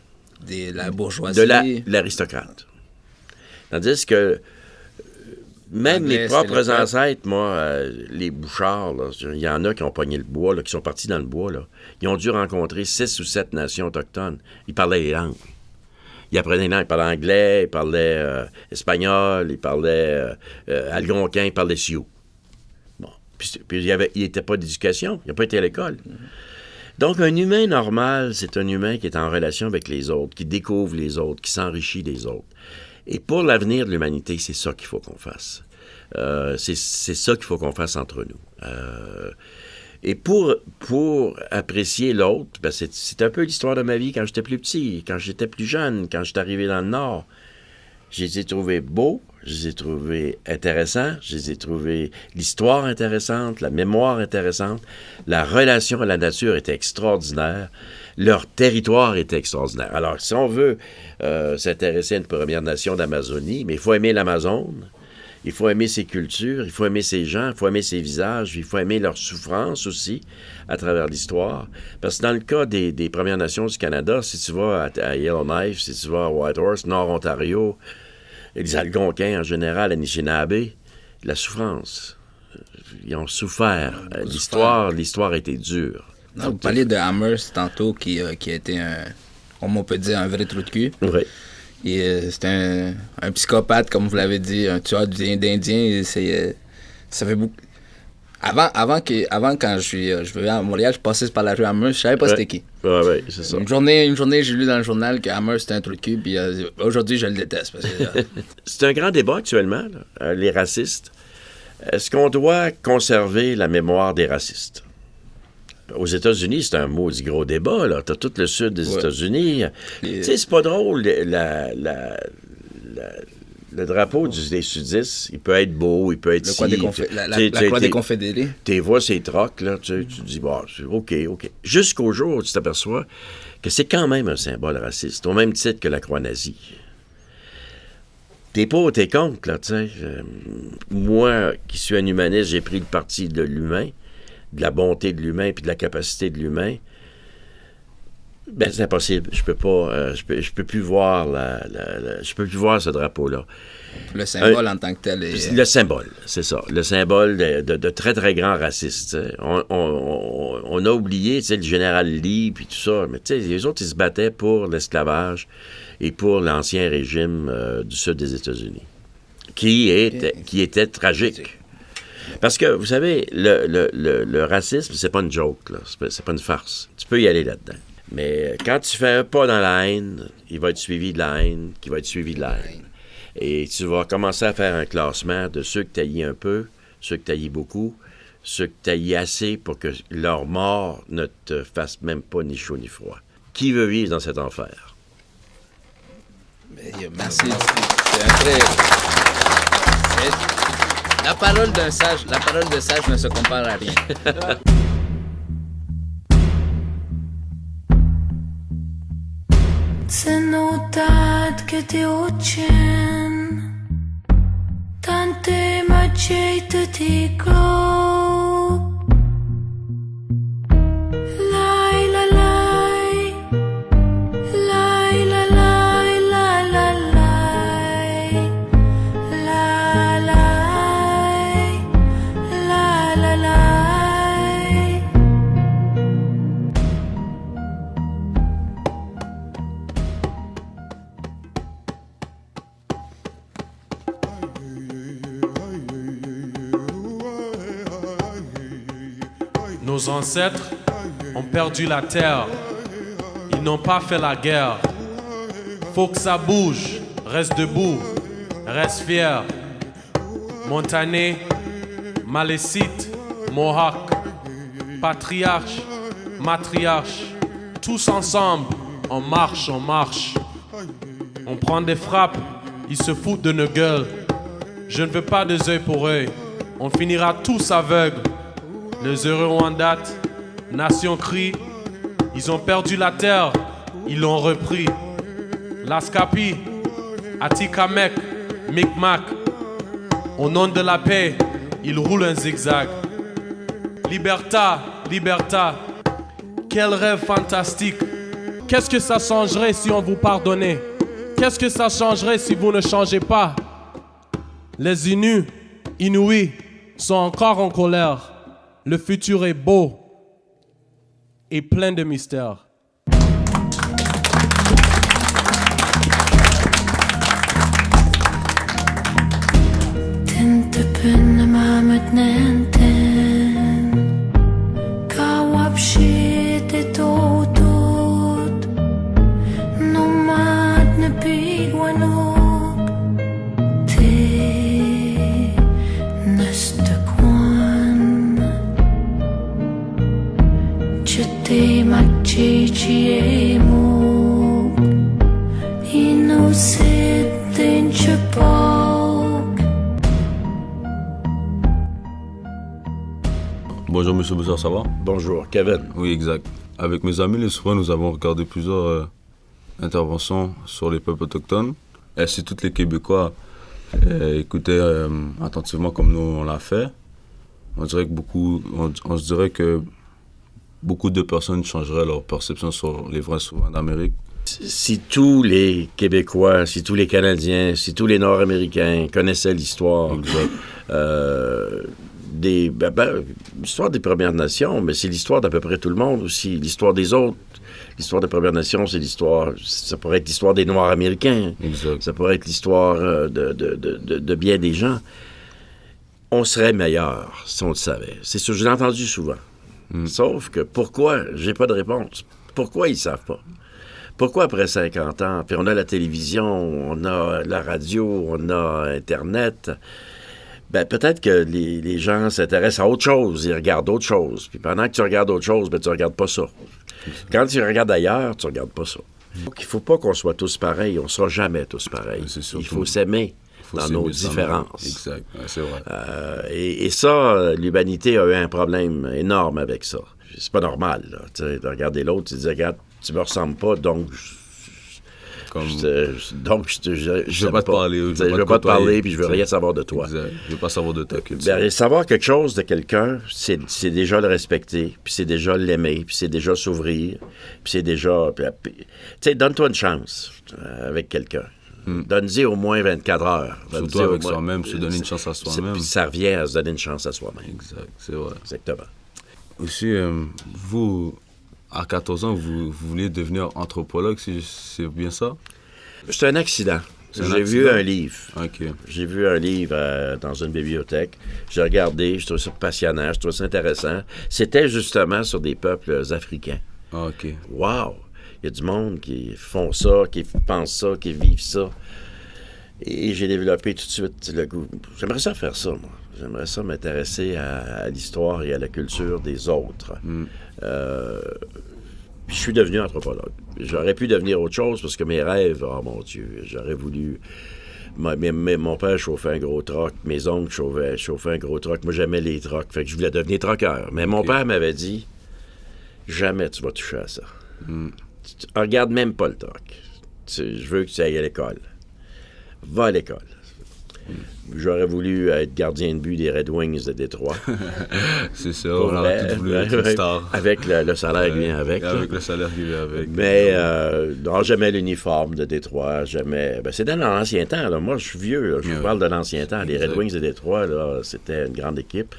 la bourgeoisie. De l'aristocrate. Tandis que même mes propres ancêtres, moi, les bouchards, il y en a qui ont pogné le bois, là, qui sont partis dans le bois, là. Ils ont dû rencontrer 6 ou 7 nations autochtones. Ils parlaient les langues. Ils apprenaient les langues. Ils parlaient anglais, ils parlaient espagnol, ils parlaient algonquin, ils parlaient sioux. Bon. Puis il n'était pas d'éducation. Il n'a pas été à l'école. Donc, un humain normal, c'est un humain qui est en relation avec les autres, qui découvre les autres, qui s'enrichit des autres. Et pour l'avenir de l'humanité, c'est ça qu'il faut qu'on fasse. C'est ça qu'il faut qu'on fasse entre nous. Et pour apprécier l'autre, ben c'est un peu l'histoire de ma vie quand j'étais plus petit, quand j'étais plus jeune, quand j'étais arrivé dans le Nord. Je les ai trouvés beaux, je les ai trouvés intéressants, je les ai trouvés l'histoire intéressante, la mémoire intéressante, la relation à la nature était extraordinaire, leur territoire était extraordinaire. Alors, si on veut s'intéresser à une Première Nation d'Amazonie, mais il faut aimer l'Amazone, il faut aimer ses cultures, il faut aimer ses gens, il faut aimer ses visages, il faut aimer leur souffrance aussi à travers l'histoire. Parce que dans le cas des Premières Nations du Canada, si tu vas à Yellowknife, si tu vas à Whitehorse, Nord-Ontario, les Algonquins en général, à Anishinaabe, la souffrance. Ils ont souffert. L'histoire a été dure. Non, vous parliez de Amherst tantôt, qui a été on peut dire, un vrai trou de cul. Oui. Et c'était un psychopathe, comme vous l'avez dit, un tueur d'Indiens. Ça fait beaucoup. Avant quand je vivais à Montréal, je passais par la rue Amherst, je savais pas c'était qui. Oui, c'est ça. Une journée, j'ai lu dans le journal que Amherst c'était un trou de cul, puis aujourd'hui, je le déteste. Parce que, c'est un grand débat actuellement, là, les racistes. Est-ce qu'on doit conserver la mémoire des racistes? Aux États-Unis, c'est un maudit gros débat, là. T'as tout le sud des États-Unis. Tu sais, c'est pas drôle, le drapeau des sudistes, il peut être beau, il peut être la croix des confédérés. Tu vois ces trocs, là, tu dis, bon, OK. Jusqu'au jour où tu t'aperçois que c'est quand même un symbole raciste, au même titre que la croix nazie. T'es pas ou t'es contre, là, tu sais. Moi, qui suis un humaniste, j'ai pris le parti de l'humain, de la bonté de l'humain puis de la capacité de l'humain. Ben, c'est impossible. Je peux pas. Je peux plus voir je peux plus voir ce drapeau-là. Le symbole en tant que tel est... Le symbole, c'est ça. Le symbole de très, très grands racistes. On a oublié, tu sais, le général Lee puis tout ça. Mais tu sais, les autres, ils se battaient pour l'esclavage et pour l'ancien régime du sud des États-Unis, qui était tragique. Parce que, vous savez, le racisme, c'est pas une joke, là. C'est pas une farce. Tu peux y aller là-dedans. Mais quand tu fais un pas dans la haine, il va être suivi de la haine, qui va être suivi de la haine. Et tu vas commencer à faire un classement de ceux que tu haïs un peu, ceux que tu haïs beaucoup, ceux que tu haïs assez pour que leur mort ne te fasse même pas ni chaud ni froid. Qui veut vivre dans cet enfer? Merci. C'est un très... La parole de sage ne se compare à rien. Se notat che ti uccen tante macete ti glow lai la lai lai la lai la la lai la lai la la lai. Nos ancêtres ont perdu la terre. Ils n'ont pas fait la guerre. Faut que ça bouge. Reste debout. Reste fier. Montané, Malécite, Mohawk, patriarche, matriarche. Tous ensemble, on marche, on marche. On prend des frappes, ils se foutent de nos gueules. Je ne veux pas des œils pour œil. On finira tous aveugles. Les heureux ont en date, nation crie, ils ont perdu la terre, ils l'ont repris. L'Ascapi, Atikamek, Micmac, au nom de la paix, ils roulent un zigzag. Liberta, liberta, quel rêve fantastique. Qu'est-ce que ça changerait si on vous pardonnait? Qu'est-ce que ça changerait si vous ne changez pas? Les Inuits sont encore en colère. Le futur est beau et plein de mystères. Tintepen mamet nenten Kawap shit et totot Nomad ne pigwanok Te neste kwan Chete machichi emok Inusit tinchepok. Bonjour Monsieur Boussard, ça va? Bonjour, Kevin. Oui, exact. Avec mes amis, les soirs, nous avons regardé plusieurs interventions sur les peuples autochtones. Et si tous les Québécois écoutaient attentivement comme nous on l'a fait, on se dirait que beaucoup de personnes changeraient leur perception sur les vrais souverains d'Amérique. Si tous les Québécois, si tous les Canadiens, si tous les Nord-Américains connaissaient l'histoire, l'histoire des Premières Nations, mais c'est l'histoire d'à peu près tout le monde aussi. L'histoire des autres. L'histoire des Premières Nations, c'est l'histoire... Ça pourrait être l'histoire des Noirs américains. Exact. Ça pourrait être l'histoire de bien des gens. On serait meilleur si on le savait. C'est sûr, je l'ai entendu souvent. Sauf que pourquoi? J'ai pas de réponse. Pourquoi ils savent pas? Pourquoi après 50 ans? Puis on a la télévision, on a la radio, on a Internet... Ben, peut-être que les gens s'intéressent à autre chose, ils regardent autre chose. Puis pendant que tu regardes autre chose, ben, tu regardes pas ça. Quand tu regardes ailleurs, tu regardes pas ça. Donc, il faut pas qu'on soit tous pareils. On sera jamais tous pareils. Il faut s'aimer. dans nos différences. Exact, ouais, c'est vrai. Et ça, l'humanité a eu un problème énorme avec ça. C'est pas normal, là, de regarder l'autre, tu dis, regarde, tu me ressembles pas, donc... Je veux pas te parler. Je veux pas te parler, puis je veux rien savoir de toi. Exact. Je veux pas savoir de ta culture. Ben, savoir quelque chose de quelqu'un, c'est déjà le respecter, puis c'est déjà l'aimer, puis c'est déjà s'ouvrir, puis c'est déjà... Tu sais, donne-toi une chance avec quelqu'un. Donne-y au moins 24 heures. Surtout avec soi-même, se donner une chance à soi-même. Puis ça revient à se donner une chance à soi-même. Exact, c'est vrai. Exactement. Aussi, vous... À 14 ans, vous voulez devenir anthropologue, c'est bien ça? C'est un accident. J'ai vu un livre. Okay. J'ai vu un livre dans une bibliothèque. J'ai regardé, je trouvais ça passionnant, je trouvais ça intéressant. C'était justement sur des peuples africains. Ah, OK. Wow! Il y a du monde qui font ça, qui pensent ça, qui vivent ça. Et j'ai développé tout de suite le goût. J'aimerais ça faire ça, moi. J'aimerais ça m'intéresser à l'histoire et à la culture des autres. Puis je suis devenu anthropologue. J'aurais pu devenir autre chose parce que mes rêves, oh mon Dieu, j'aurais voulu... mon père chauffait un gros troc, mes oncles chauffaient un gros troc. Moi, j'aimais les trocs, fait que je voulais devenir troqueur. Mais mon père m'avait dit, jamais tu vas toucher à ça. Regarde même pas le troc. Je veux que tu ailles à l'école. Va à l'école. J'aurais voulu être gardien de but des Red Wings de Détroit. C'est ça, on aurait tout voulu être une star. Avec le salaire qui vient avec. Avec le salaire qui vient avec. Mais non, j'aimais l'uniforme de Détroit, j'aimais... c'est dans l'ancien temps, là. Moi je suis vieux, là. Je vous parle de l'ancien temps. Les Red Wings de Détroit, là, c'était une grande équipe.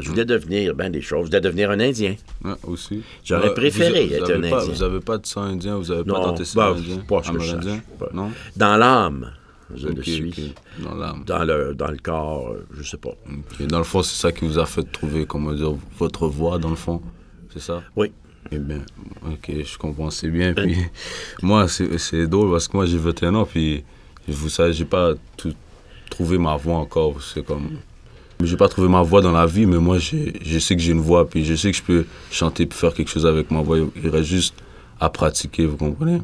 Je voulais devenir des choses. Je voulais devenir un Indien. Ouais, aussi. J'aurais préféré être un Indien. Vous n'avez pas de sang indien? Vous n'avez pas d'antécédents indiens? Pas ce que je sache. Non? Dans l'âme. Je le suis. Okay. Dans l'âme. Dans le corps, je sais pas. Okay. Dans le fond, c'est ça qui vous a fait trouver, comment dire, votre voix, dans le fond. C'est ça? Oui. Eh bien, ok, je comprends, c'est bien. Puis, moi, c'est drôle parce que moi, j'ai 21 ans, puis vous savez, j'ai pas trouvé ma voix encore. C'est comme... J'ai pas trouvé ma voix dans la vie, mais moi, je sais que j'ai une voix, puis je sais que je peux chanter puis faire quelque chose avec ma voix. Il reste juste à pratiquer, vous comprenez?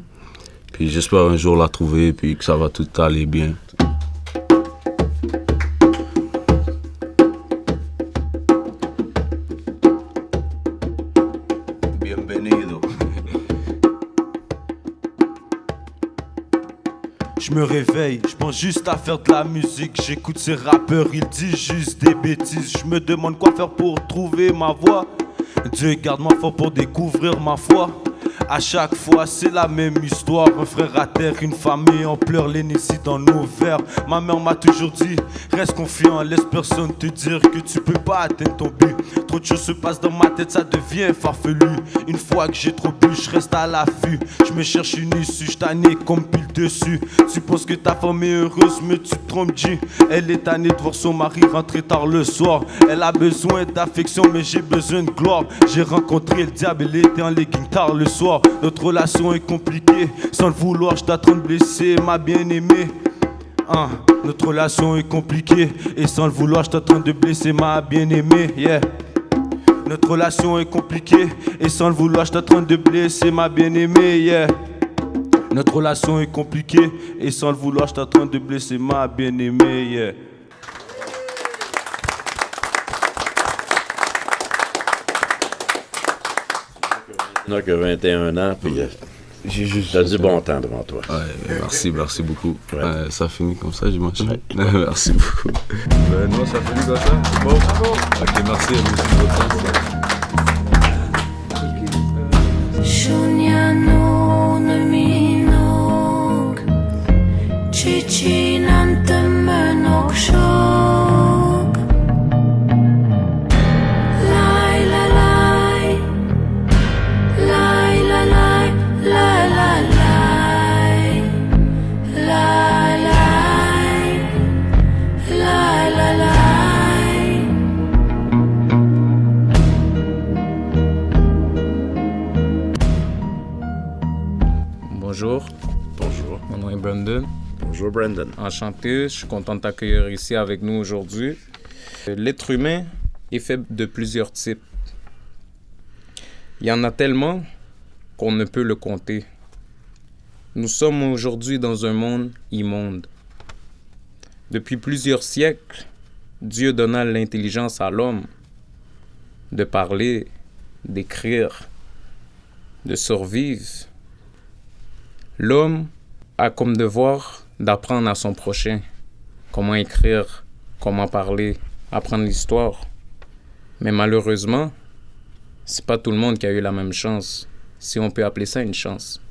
Puis j'espère un jour la trouver, puis que ça va tout aller bien. Bienvenido. Je me réveille, je pense juste à faire de la musique. J'écoute ces rappeurs, ils disent juste des bêtises. Je me demande quoi faire pour trouver ma voix. Dieu garde-moi fort pour découvrir ma foi. À chaque fois c'est la même histoire, un frère à terre, une famille en pleurs, l'énésie dans nos verres. Ma mère m'a toujours dit, reste confiant, laisse personne te dire que tu peux pas atteindre ton but. Trop de choses se passent dans ma tête, ça devient farfelu. Une fois que j'ai trop bu, je reste à l'affût. Je me cherche une issue, je tannée comme pile dessus. Tu penses que ta femme est heureuse, mais tu te trompes, G. Elle est tannée de voir son mari rentrer tard le soir. Elle a besoin d'affection, mais j'ai besoin de gloire. J'ai rencontré le diable, elle était en legging tard le soir. Notre relation est compliquée, sans le vouloir, je t'attends de blesser ma bien-aimée. Notre relation est compliquée, et sans le vouloir, je t'attends de blesser ma bien-aimée. Yeah. Notre relation est compliquée, et sans le vouloir, je t'attends de blesser ma bien-aimée. Yeah. Notre relation est compliquée, et sans le vouloir, je t'attends de blesser ma bien-aimée. Yeah. Tu n'as que 21 ans, puis t'as du bon temps devant toi. Ouais, merci beaucoup. Ouais. Ça finit comme ça, j'imagine. Ouais. Merci beaucoup. Non, ça finit comme ça. Bon. Ok, merci à vous aussi de votre temps. Bonjour. Bonjour. Mon nom est Brandon. Bonjour Brandon. Enchanté, je suis content de t'accueillir ici avec nous aujourd'hui. L'être humain est fait de plusieurs types. Il y en a tellement qu'on ne peut le compter. Nous sommes aujourd'hui dans un monde immonde. Depuis plusieurs siècles, Dieu donna l'intelligence à l'homme de parler, d'écrire, de survivre. L'homme a comme devoir d'apprendre à son prochain comment écrire, comment parler, apprendre l'histoire. Mais malheureusement, c'est pas tout le monde qui a eu la même chance, si on peut appeler ça une chance.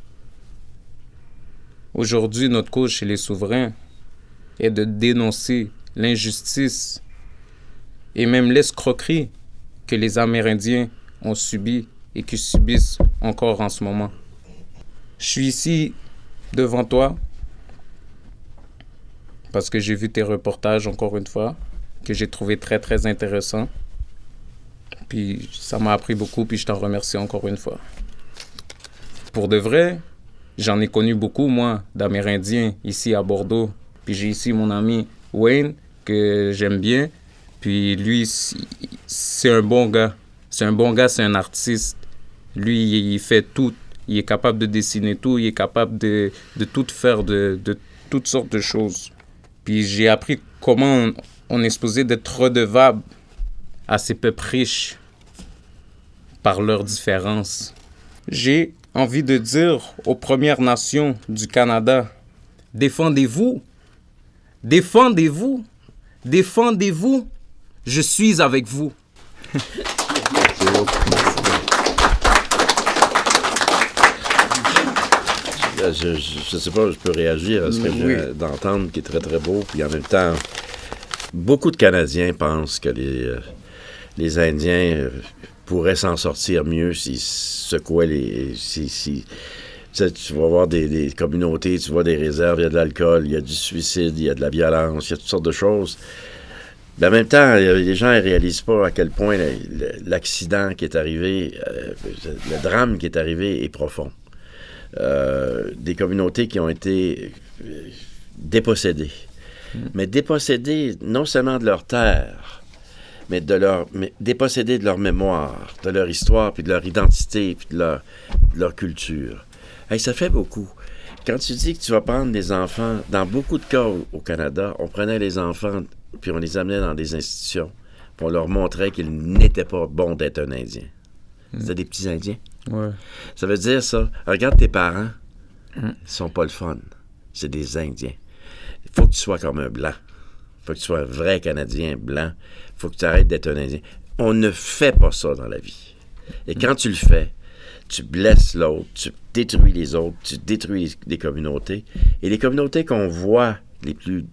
Aujourd'hui, notre cause chez les souverains est de dénoncer l'injustice et même l'escroquerie que les Amérindiens ont subi et qui subissent encore en ce moment. Je suis ici devant toi parce que j'ai vu tes reportages encore une fois, que j'ai trouvé très très intéressants. Puis ça m'a appris beaucoup, puis je t'en remercie encore une fois. Pour de vrai, j'en ai connu beaucoup, moi, d'Amérindiens ici à Bordeaux. Puis j'ai ici mon ami Wayne, que j'aime bien. Puis lui, c'est un bon gars. C'est un bon gars, c'est un artiste. Lui, il fait tout. Il est capable de dessiner tout. Il est capable de tout faire, de toutes sortes de choses. Puis j'ai appris comment on est supposé d'être redevable à ces peuples riches par leurs différences. J'ai envie de dire aux Premières Nations du Canada, défendez-vous, défendez-vous, défendez-vous, je suis avec vous. Je sais pas, je peux réagir à ce que je viens d'entendre, qui est très, très beau. Puis en même temps, beaucoup de Canadiens pensent que les Indiens pourraient s'en sortir mieux s'ils secouaient tu vas voir des communautés, tu vois des réserves, il y a de l'alcool, il y a du suicide, il y a de la violence, il y a toutes sortes de choses. Mais en même temps, les gens ne réalisent pas à quel point l'accident qui est arrivé, le drame qui est arrivé est profond. Des communautés qui ont été dépossédées. Mais dépossédées non seulement de leur terre, mais dépossédées de leur mémoire, de leur histoire, puis de leur identité, puis de leur culture. Hey, ça fait beaucoup. Quand tu dis que tu vas prendre des enfants, dans beaucoup de cas au Canada, on prenait les enfants, puis on les amenait dans des institutions, puis on leur montrait qu'il n'était pas bon d'être un Indien. C'était des petits Indiens. Ouais. Ça veut dire ça. Regarde tes parents, ils sont pas le fun. C'est des Indiens. Il faut que tu sois comme un blanc. Il faut que tu sois un vrai Canadien blanc. Il faut que tu arrêtes d'être un Indien. On ne fait pas ça dans la vie. Et quand tu le fais, tu blesses l'autre, tu détruis les autres, tu détruis les communautés. Et les communautés qu'on voit,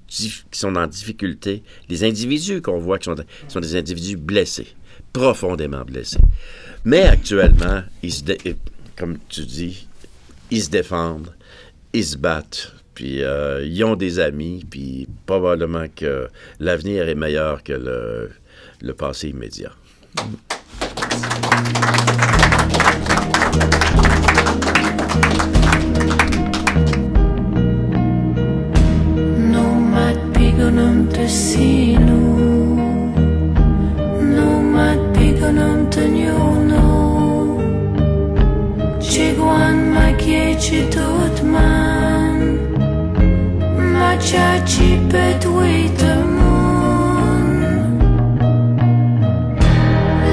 qui sont en difficulté, les individus qu'on voit qui sont des individus blessés, profondément blessés. Mais actuellement, comme tu dis, ils se défendent, ils se battent, puis ils ont des amis, puis probablement que l'avenir est meilleur que le passé immédiat. Nomad pigonum te sinu, nomad pigonum te nyono, chiguan ma kiechi tutman, ma chachi petwi te moon,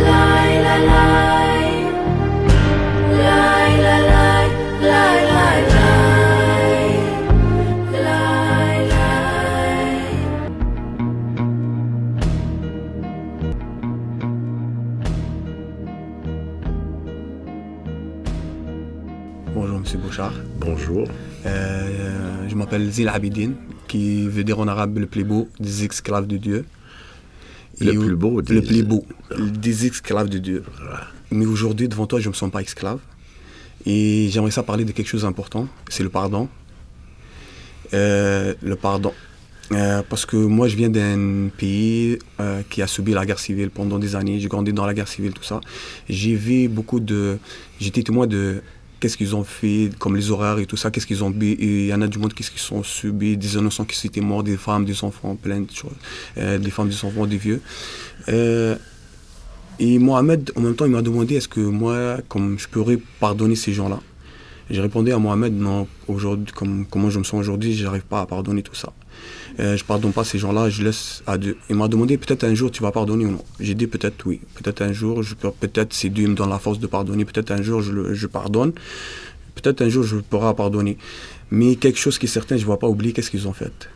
lai la lai, lai la lai, lai lai lai, lai lai. Bonjour, M. Bouchard. Bonjour. Je m'appelle Zil Abidine, qui veut dire en arabe le plus beau des esclaves de Dieu. Le plus beau des esclaves de Dieu. Mais aujourd'hui, devant toi, je ne me sens pas esclave. Et j'aimerais ça parler de quelque chose d'important, c'est le pardon. Le pardon. Parce que moi, je viens d'un pays qui a subi la guerre civile pendant des années. J'ai grandi dans la guerre civile, tout ça. J'ai vu j'étais témoin de qu'est-ce qu'ils ont fait, comme les horreurs et tout ça, qu'est-ce qu'ils ont bu. Et il y en a du monde, qu'est-ce qu'ils ont subi, des innocents qui étaient morts, des femmes, des enfants, plein de choses. Des femmes, des enfants, des vieux. Et Mohamed, en même temps, il m'a demandé est-ce que moi, comme je pourrais pardonner ces gens-là. J'ai répondu à Mohamed, non, aujourd'hui, comment je me sens aujourd'hui, je n'arrive pas à pardonner tout ça. Je ne pardonne pas ces gens-là, je laisse à Dieu. Il m'a demandé, peut-être un jour tu vas pardonner ou non. J'ai dit peut-être oui. Peut-être un jour, peut-être c'est Dieu me donne la force de pardonner. Peut-être un jour je pardonne. Peut-être un jour je pourrai pardonner. Mais quelque chose qui est certain, je ne vais pas oublier qu'est-ce qu'ils ont fait.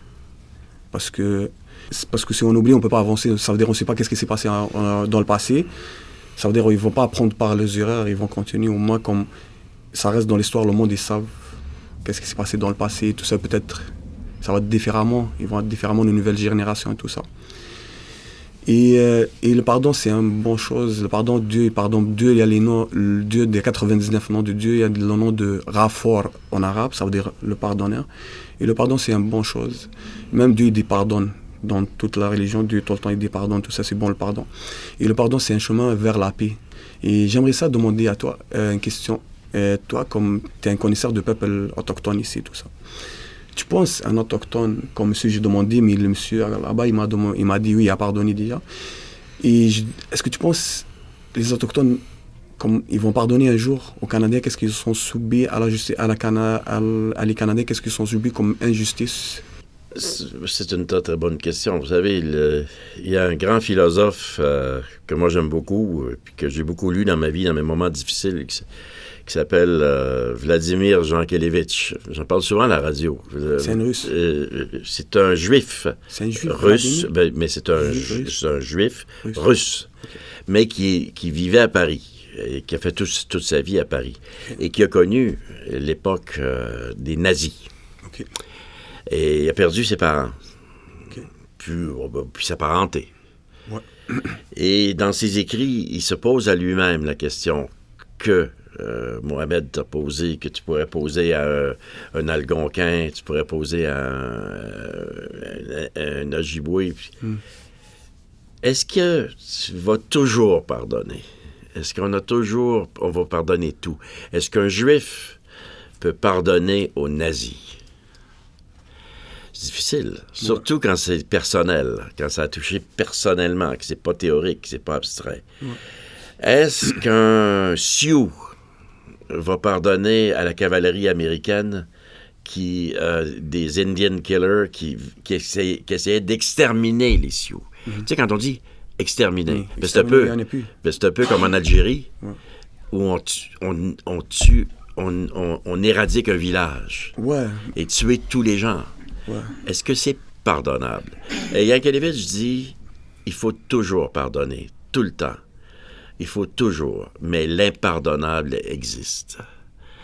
Parce que si on oublie, on ne peut pas avancer. Ça veut dire qu'on ne sait pas qu'est-ce qui s'est passé dans le passé. Ça veut dire qu'ils ne vont pas apprendre par les erreurs, ils vont continuer au moins comme ça reste dans l'histoire, le monde, ils savent qu'est-ce qui s'est passé dans le passé, tout ça peut-être, ça va être différemment, ils vont être différemment de nouvelles générations et tout ça. Et le pardon, c'est une bonne chose. Le pardon, Dieu, il y a les noms, le Dieu des 99 noms de Dieu, il y a le nom de Rafor en arabe, ça veut dire le pardonneur. Et le pardon, c'est une bonne chose. Même Dieu, il dit pardonne. Dans toute la religion, Dieu, tout le temps, il dit pardon, tout ça, c'est bon le pardon. Et le pardon, c'est un chemin vers la paix. Et j'aimerais ça demander à toi une question. Toi, comme tu es un connaisseur de peuple autochtone ici, tout ça. Tu penses un autochtone, comme monsieur, j'ai demandé, mais le monsieur là-bas, il m'a dit oui, il a pardonné déjà. Et est-ce que tu penses les autochtones, comme ils vont pardonner un jour aux Canadiens, qu'est-ce qu'ils sont subis à la justice, à les Canadiens, qu'est-ce qu'ils sont subis comme injustice? C'est une très, très bonne question. Vous savez, il y a un grand philosophe que moi j'aime beaucoup, puis que j'ai beaucoup lu dans ma vie, dans mes moments difficiles, qui s'appelle Vladimir Jankélévitch. J'en parle souvent à la radio. C'est un russe. C'est un juif. C'est un juif russe, mais c'est un juif russe, okay. Mais qui vivait à Paris et qui a fait toute sa vie à Paris, okay. Et qui a connu l'époque des nazis. Okay. Et il a perdu ses parents, okay. puis sa parenté. Ouais. Et dans ses écrits, il se pose à lui-même la question que Mohamed t'a posée, que tu pourrais poser à un Algonquin, tu pourrais poser à un Ojibwe. Est-ce que tu vas toujours pardonner? Est-ce qu'on va pardonner tout? Est-ce qu'un Juif peut pardonner aux nazis? C'est difficile, surtout quand c'est personnel, quand ça a touché personnellement, que c'est pas théorique, que c'est pas abstrait. Ouais. Est-ce qu'un Sioux va pardonner à la cavalerie américaine des Indian killers qui essayaient d'exterminer les Sioux? Tu sais, quand on dit exterminer, c'est un peu comme en Algérie, où on éradique un village et tuer tous les gens. Ouais. Est-ce que c'est pardonnable? Et Jankélévitch dit, il faut toujours pardonner, tout le temps. Il faut toujours, mais l'impardonnable existe.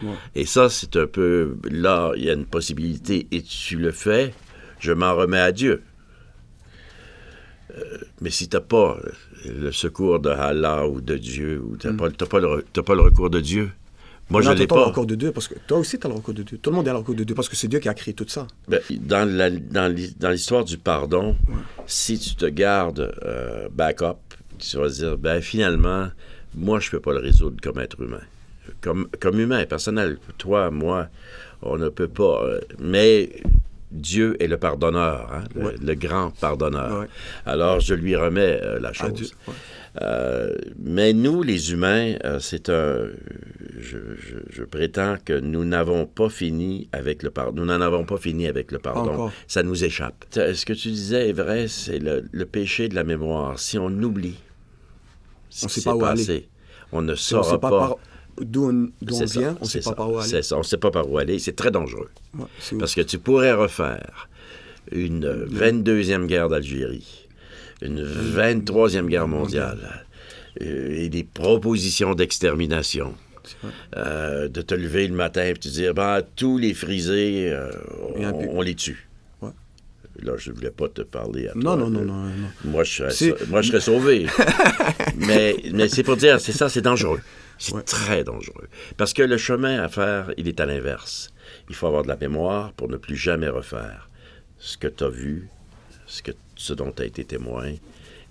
Ouais. Et ça, c'est un peu, là, il y a une possibilité, et tu le fais, je m'en remets à Dieu. Mais si tu n'as pas le secours de Allah ou de Dieu, ou tu n'as pas le recours de Dieu, moi, je ne l'ai pas. Le recours de Dieu, parce que toi aussi, tu as le recours de Dieu. Tout le monde a le recours de Dieu, parce que c'est Dieu qui a créé tout ça. Ben, dans l'histoire du pardon, si tu te gardes backup, tu vas dire, ben finalement, moi, je ne peux pas le résoudre comme être humain. Comme humain, personnel. Toi, moi, on ne peut pas. Mais Dieu est le pardonneur, hein, le grand pardonneur. Ouais. Alors, je lui remets la chose. Mais nous, les humains, je prétends que nous n'avons pas fini avec le pardon. Nous n'en avons pas fini avec le pardon. Encore. Ça nous échappe. Ce que tu disais est vrai, c'est le péché de la mémoire. Si on oublie ce qui s'est passé, on ne saura pas. D'où on vient, on ne sait pas par où aller. C'est ça, on ne sait pas par où aller. C'est très dangereux. Ouais, parce que tu pourrais refaire une 22e guerre d'Algérie, une 23e guerre mondiale, et des propositions d'extermination. De te lever le matin et te dire, tous les frisés, on les tue. Ouais. Là, je ne voulais pas te parler à toi. Non. Moi, je serais sauvé. mais c'est pour dire, c'est ça, c'est dangereux. C'est très dangereux. Parce que le chemin à faire, il est à l'inverse. Il faut avoir de la mémoire pour ne plus jamais refaire ce que tu as vu, ce dont tu as été témoin.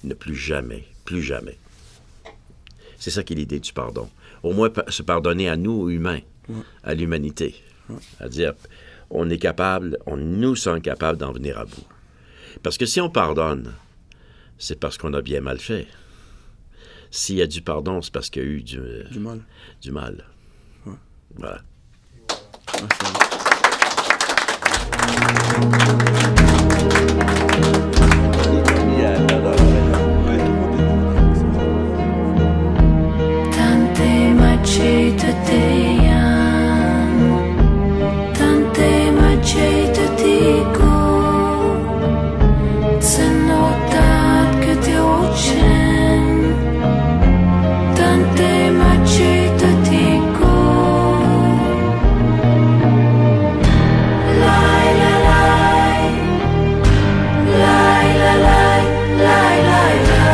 Ne plus jamais. C'est ça qui est l'idée du pardon. Au moins se pardonner à nous, humains, à l'humanité. À dire, nous sommes capables d'en venir à bout. Parce que si on pardonne, c'est parce qu'on a bien mal fait. S'il y a du pardon, c'est parce qu'il y a eu du mal. Ouais. Voilà. Tante macete teyan, tante macete tigo, cenotat que te ochen, tante macete tigo. Lai la lai, lai la lai, lai lai lai,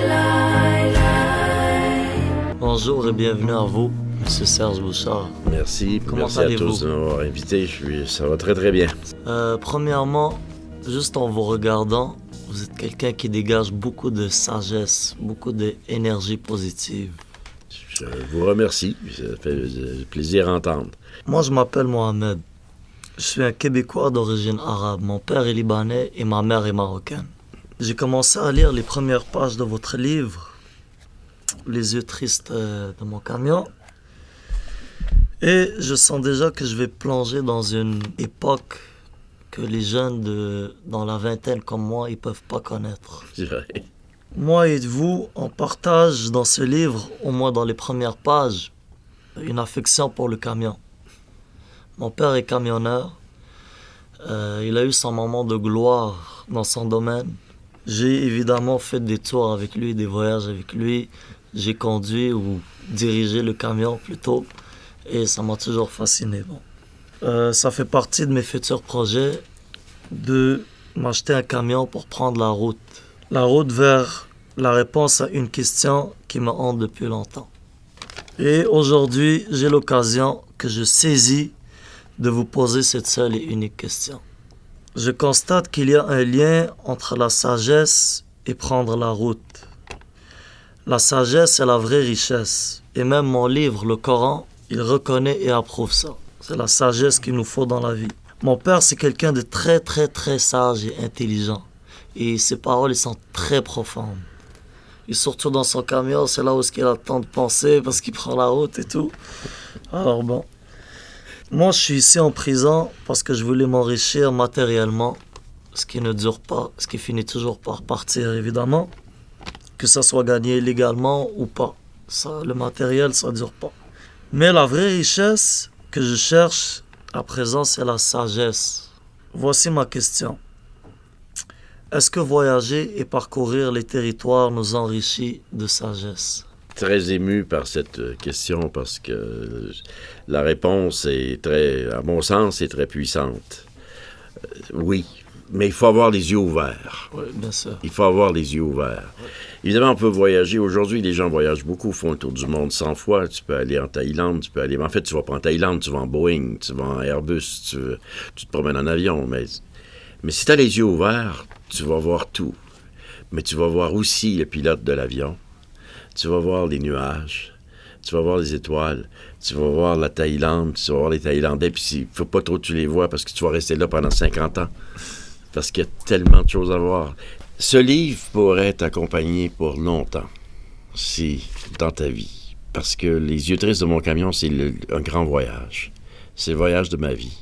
lai lai. Bonjour et bienvenue à vous, M. Serge Bouchard. Merci. Comment Merci à allez-vous? tous de m'avoir invité. Ça va très très bien. Premièrement, juste en vous regardant, vous êtes quelqu'un qui dégage beaucoup de sagesse, beaucoup d'énergie positive. Je vous remercie. Ça fait plaisir à entendre. Moi, je m'appelle Mohamed. Je suis un Québécois d'origine arabe. Mon père est libanais et ma mère est marocaine. J'ai commencé à lire les premières pages de votre livre, Les yeux tristes de mon camion. Et je sens déjà que je vais plonger dans une époque que les jeunes dans la vingtaine comme moi, ils peuvent pas connaître. C'est vrai. Moi et vous, on partage dans ce livre, au moins dans les premières pages, une affection pour le camion. Mon père est camionneur. Il a eu son moment de gloire dans son domaine. J'ai évidemment fait des tours avec lui, des voyages avec lui. J'ai conduit ou dirigé le camion plutôt. Et ça m'a toujours fasciné. Bon. Ça fait partie de mes futurs projets de m'acheter un camion pour prendre la route. La route vers la réponse à une question qui me hante depuis longtemps. Et aujourd'hui, j'ai l'occasion que je saisis de vous poser cette seule et unique question. Je constate qu'il y a un lien entre la sagesse et prendre la route. La sagesse est la vraie richesse. Et même mon livre, le Coran, il reconnaît et approuve ça. C'est la sagesse qu'il nous faut dans la vie. Mon père, c'est quelqu'un de très, très, très sage et intelligent. Et ses paroles, elles sont très profondes. Et surtout dans son camion, c'est là où il a le temps de penser parce qu'il prend la route et tout. Alors bon. Moi, je suis ici en prison parce que je voulais m'enrichir matériellement, ce qui ne dure pas, ce qui finit toujours par partir, évidemment. Que ça soit gagné légalement ou pas. Ça, le matériel, ça ne dure pas. Mais la vraie richesse que je cherche à présent, c'est la sagesse. Voici ma question. Est-ce que voyager et parcourir les territoires nous enrichit de sagesse? Très ému par cette question parce que la réponse est très, à mon sens, est très puissante. Oui, mais il faut avoir les yeux ouverts. Oui, bien sûr. Il faut avoir les yeux ouverts. Oui. Évidemment, on peut voyager. Aujourd'hui, les gens voyagent beaucoup, font le tour du monde 100 fois. Tu peux aller en Thaïlande, tu peux aller... En fait, tu vas pas en Thaïlande, tu vas en Boeing, tu vas en Airbus, tu te promènes en avion. Mais si tu as les yeux ouverts, tu vas voir tout. Mais tu vas voir aussi le pilote de l'avion. Tu vas voir les nuages. Tu vas voir les étoiles. Tu vas voir la Thaïlande. Tu vas voir les Thaïlandais. Puis il ne faut pas trop que tu les vois parce que tu vas rester là pendant 50 ans. Parce qu'il y a tellement de choses à voir. Ce livre pourrait t'accompagner pour longtemps, si dans ta vie. Parce que Les yeux tristes de mon camion, c'est un grand voyage. C'est le voyage de ma vie.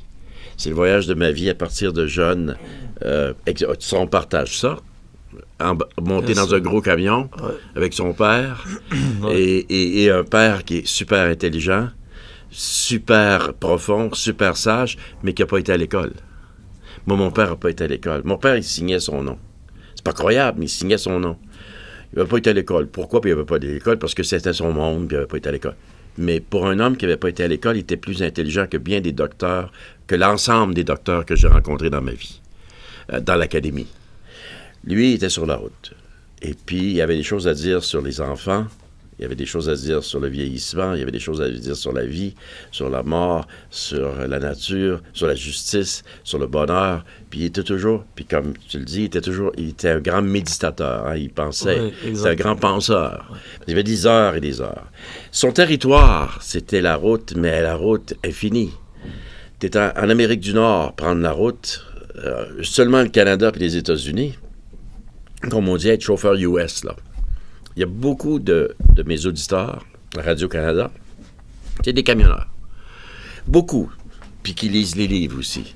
C'est le voyage de ma vie à partir de jeune. On partage ça. Monter dans un gros camion avec son père et un père qui est super intelligent, super profond, super sage, mais qui n'a pas été à l'école. Moi, mon père n'a pas été à l'école. Mon père, il signait son nom. C'est pas croyable, mais il signait son nom. Il n'avait pas été à l'école. Pourquoi? Puis il n'avait pas été à l'école? Parce que c'était son monde, puis il n'avait pas été à l'école. Mais pour un homme qui n'avait pas été à l'école, il était plus intelligent que bien des docteurs, que l'ensemble des docteurs que j'ai rencontrés dans ma vie, dans l'académie. Lui, il était sur la route. Et puis, il y avait des choses à dire sur les enfants, il y avait des choses à dire sur le vieillissement, il y avait des choses à dire sur la vie, sur la mort, sur la nature, sur la justice, sur le bonheur. Puis il était toujours, puis comme tu le dis, il était un grand méditateur. Hein, il pensait, c'était un grand penseur. Ouais. Il y avait des heures et des heures. Son territoire, c'était la route, mais la route est finie. Tu étais en Amérique du Nord, prendre la route, seulement le Canada puis les États-Unis, comme on dit, être chauffeur US, là. Il y a beaucoup de mes auditeurs à Radio-Canada, c'est des camionneurs. beaucoup, puis qui lisent les livres aussi.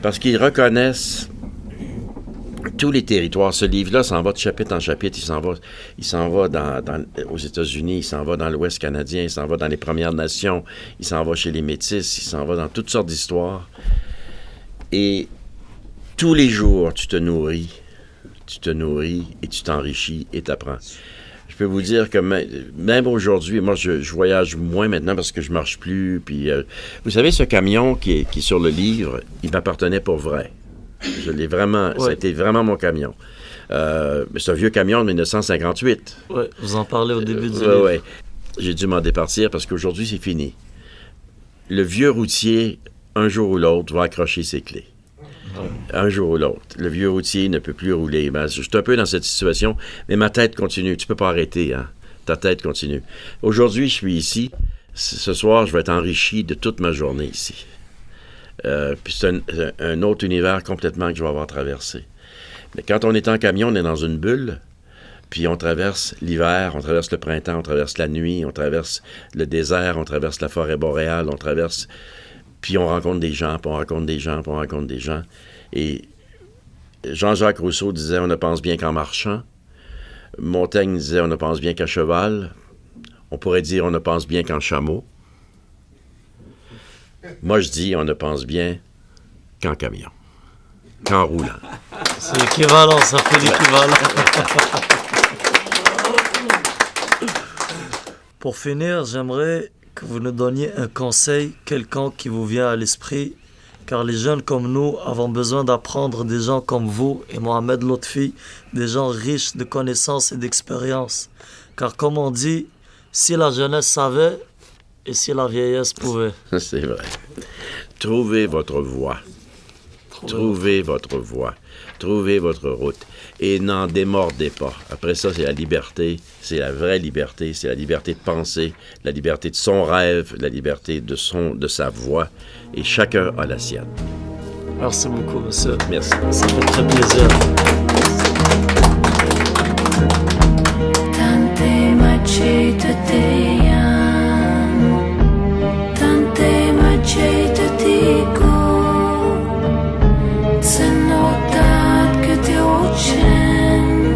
Parce qu'ils reconnaissent tous les territoires. Ce livre-là s'en va de chapitre en chapitre. Il s'en va aux États-Unis, il s'en va dans l'Ouest canadien, il s'en va dans les Premières Nations, il s'en va chez les Métis, il s'en va dans toutes sortes d'histoires. Et tous les jours, tu te nourris et tu t'enrichis et t'apprends. Je peux vous dire que même aujourd'hui, moi, je voyage moins maintenant parce que je marche plus. Puis, vous savez, ce camion qui est sur le livre, il m'appartenait pour vrai. Je l'ai vraiment, ça a été vraiment mon camion. C'est un vieux camion de 1958. Oui, vous en parlez au début du livre. Oui, j'ai dû m'en départir parce qu'aujourd'hui, c'est fini. Le vieux routier, un jour ou l'autre, va accrocher ses clés. Un jour ou l'autre. Le vieux routier ne peut plus rouler. Ben, je suis un peu dans cette situation, mais ma tête continue. Tu peux pas arrêter, hein? Ta tête continue. Aujourd'hui, je suis ici. Ce soir, je vais être enrichi de toute ma journée ici. Puis c'est un autre univers complètement que je vais avoir traversé. Mais quand on est en camion, on est dans une bulle, puis on traverse l'hiver, on traverse le printemps, on traverse la nuit, on traverse le désert, on traverse la forêt boréale, on traverse... Puis on rencontre des gens, puis on rencontre des gens, puis on rencontre des gens. Et Jean-Jacques Rousseau disait « On ne pense bien qu'en marchant ». Montaigne disait « On ne pense bien qu'à cheval ». On pourrait dire « On ne pense bien qu'en chameau ». Moi, je dis « On ne pense bien qu'en camion ». Qu'en roulant. C'est l'équivalent, ça fait l'équivalent. Pour finir, j'aimerais que vous nous donniez un conseil quelconque qui vous vient à l'esprit, car les jeunes comme nous avons besoin d'apprendre des gens comme vous et Mohamed Lotfi, des gens riches de connaissances et d'expériences. Car comme on dit, si la jeunesse savait et si la vieillesse pouvait. C'est vrai. Trouvez votre voie. Trouvez votre voie. Trouvez votre route. Et n'en démordez pas. Après ça, c'est la liberté. C'est la vraie liberté. C'est la liberté de penser, la liberté de son rêve, la liberté de sa voix. Et chacun a la sienne. Merci beaucoup, monsieur. Merci. Ça fait très plaisir. Tante macete te amo, tante macete te se notat que te ocean,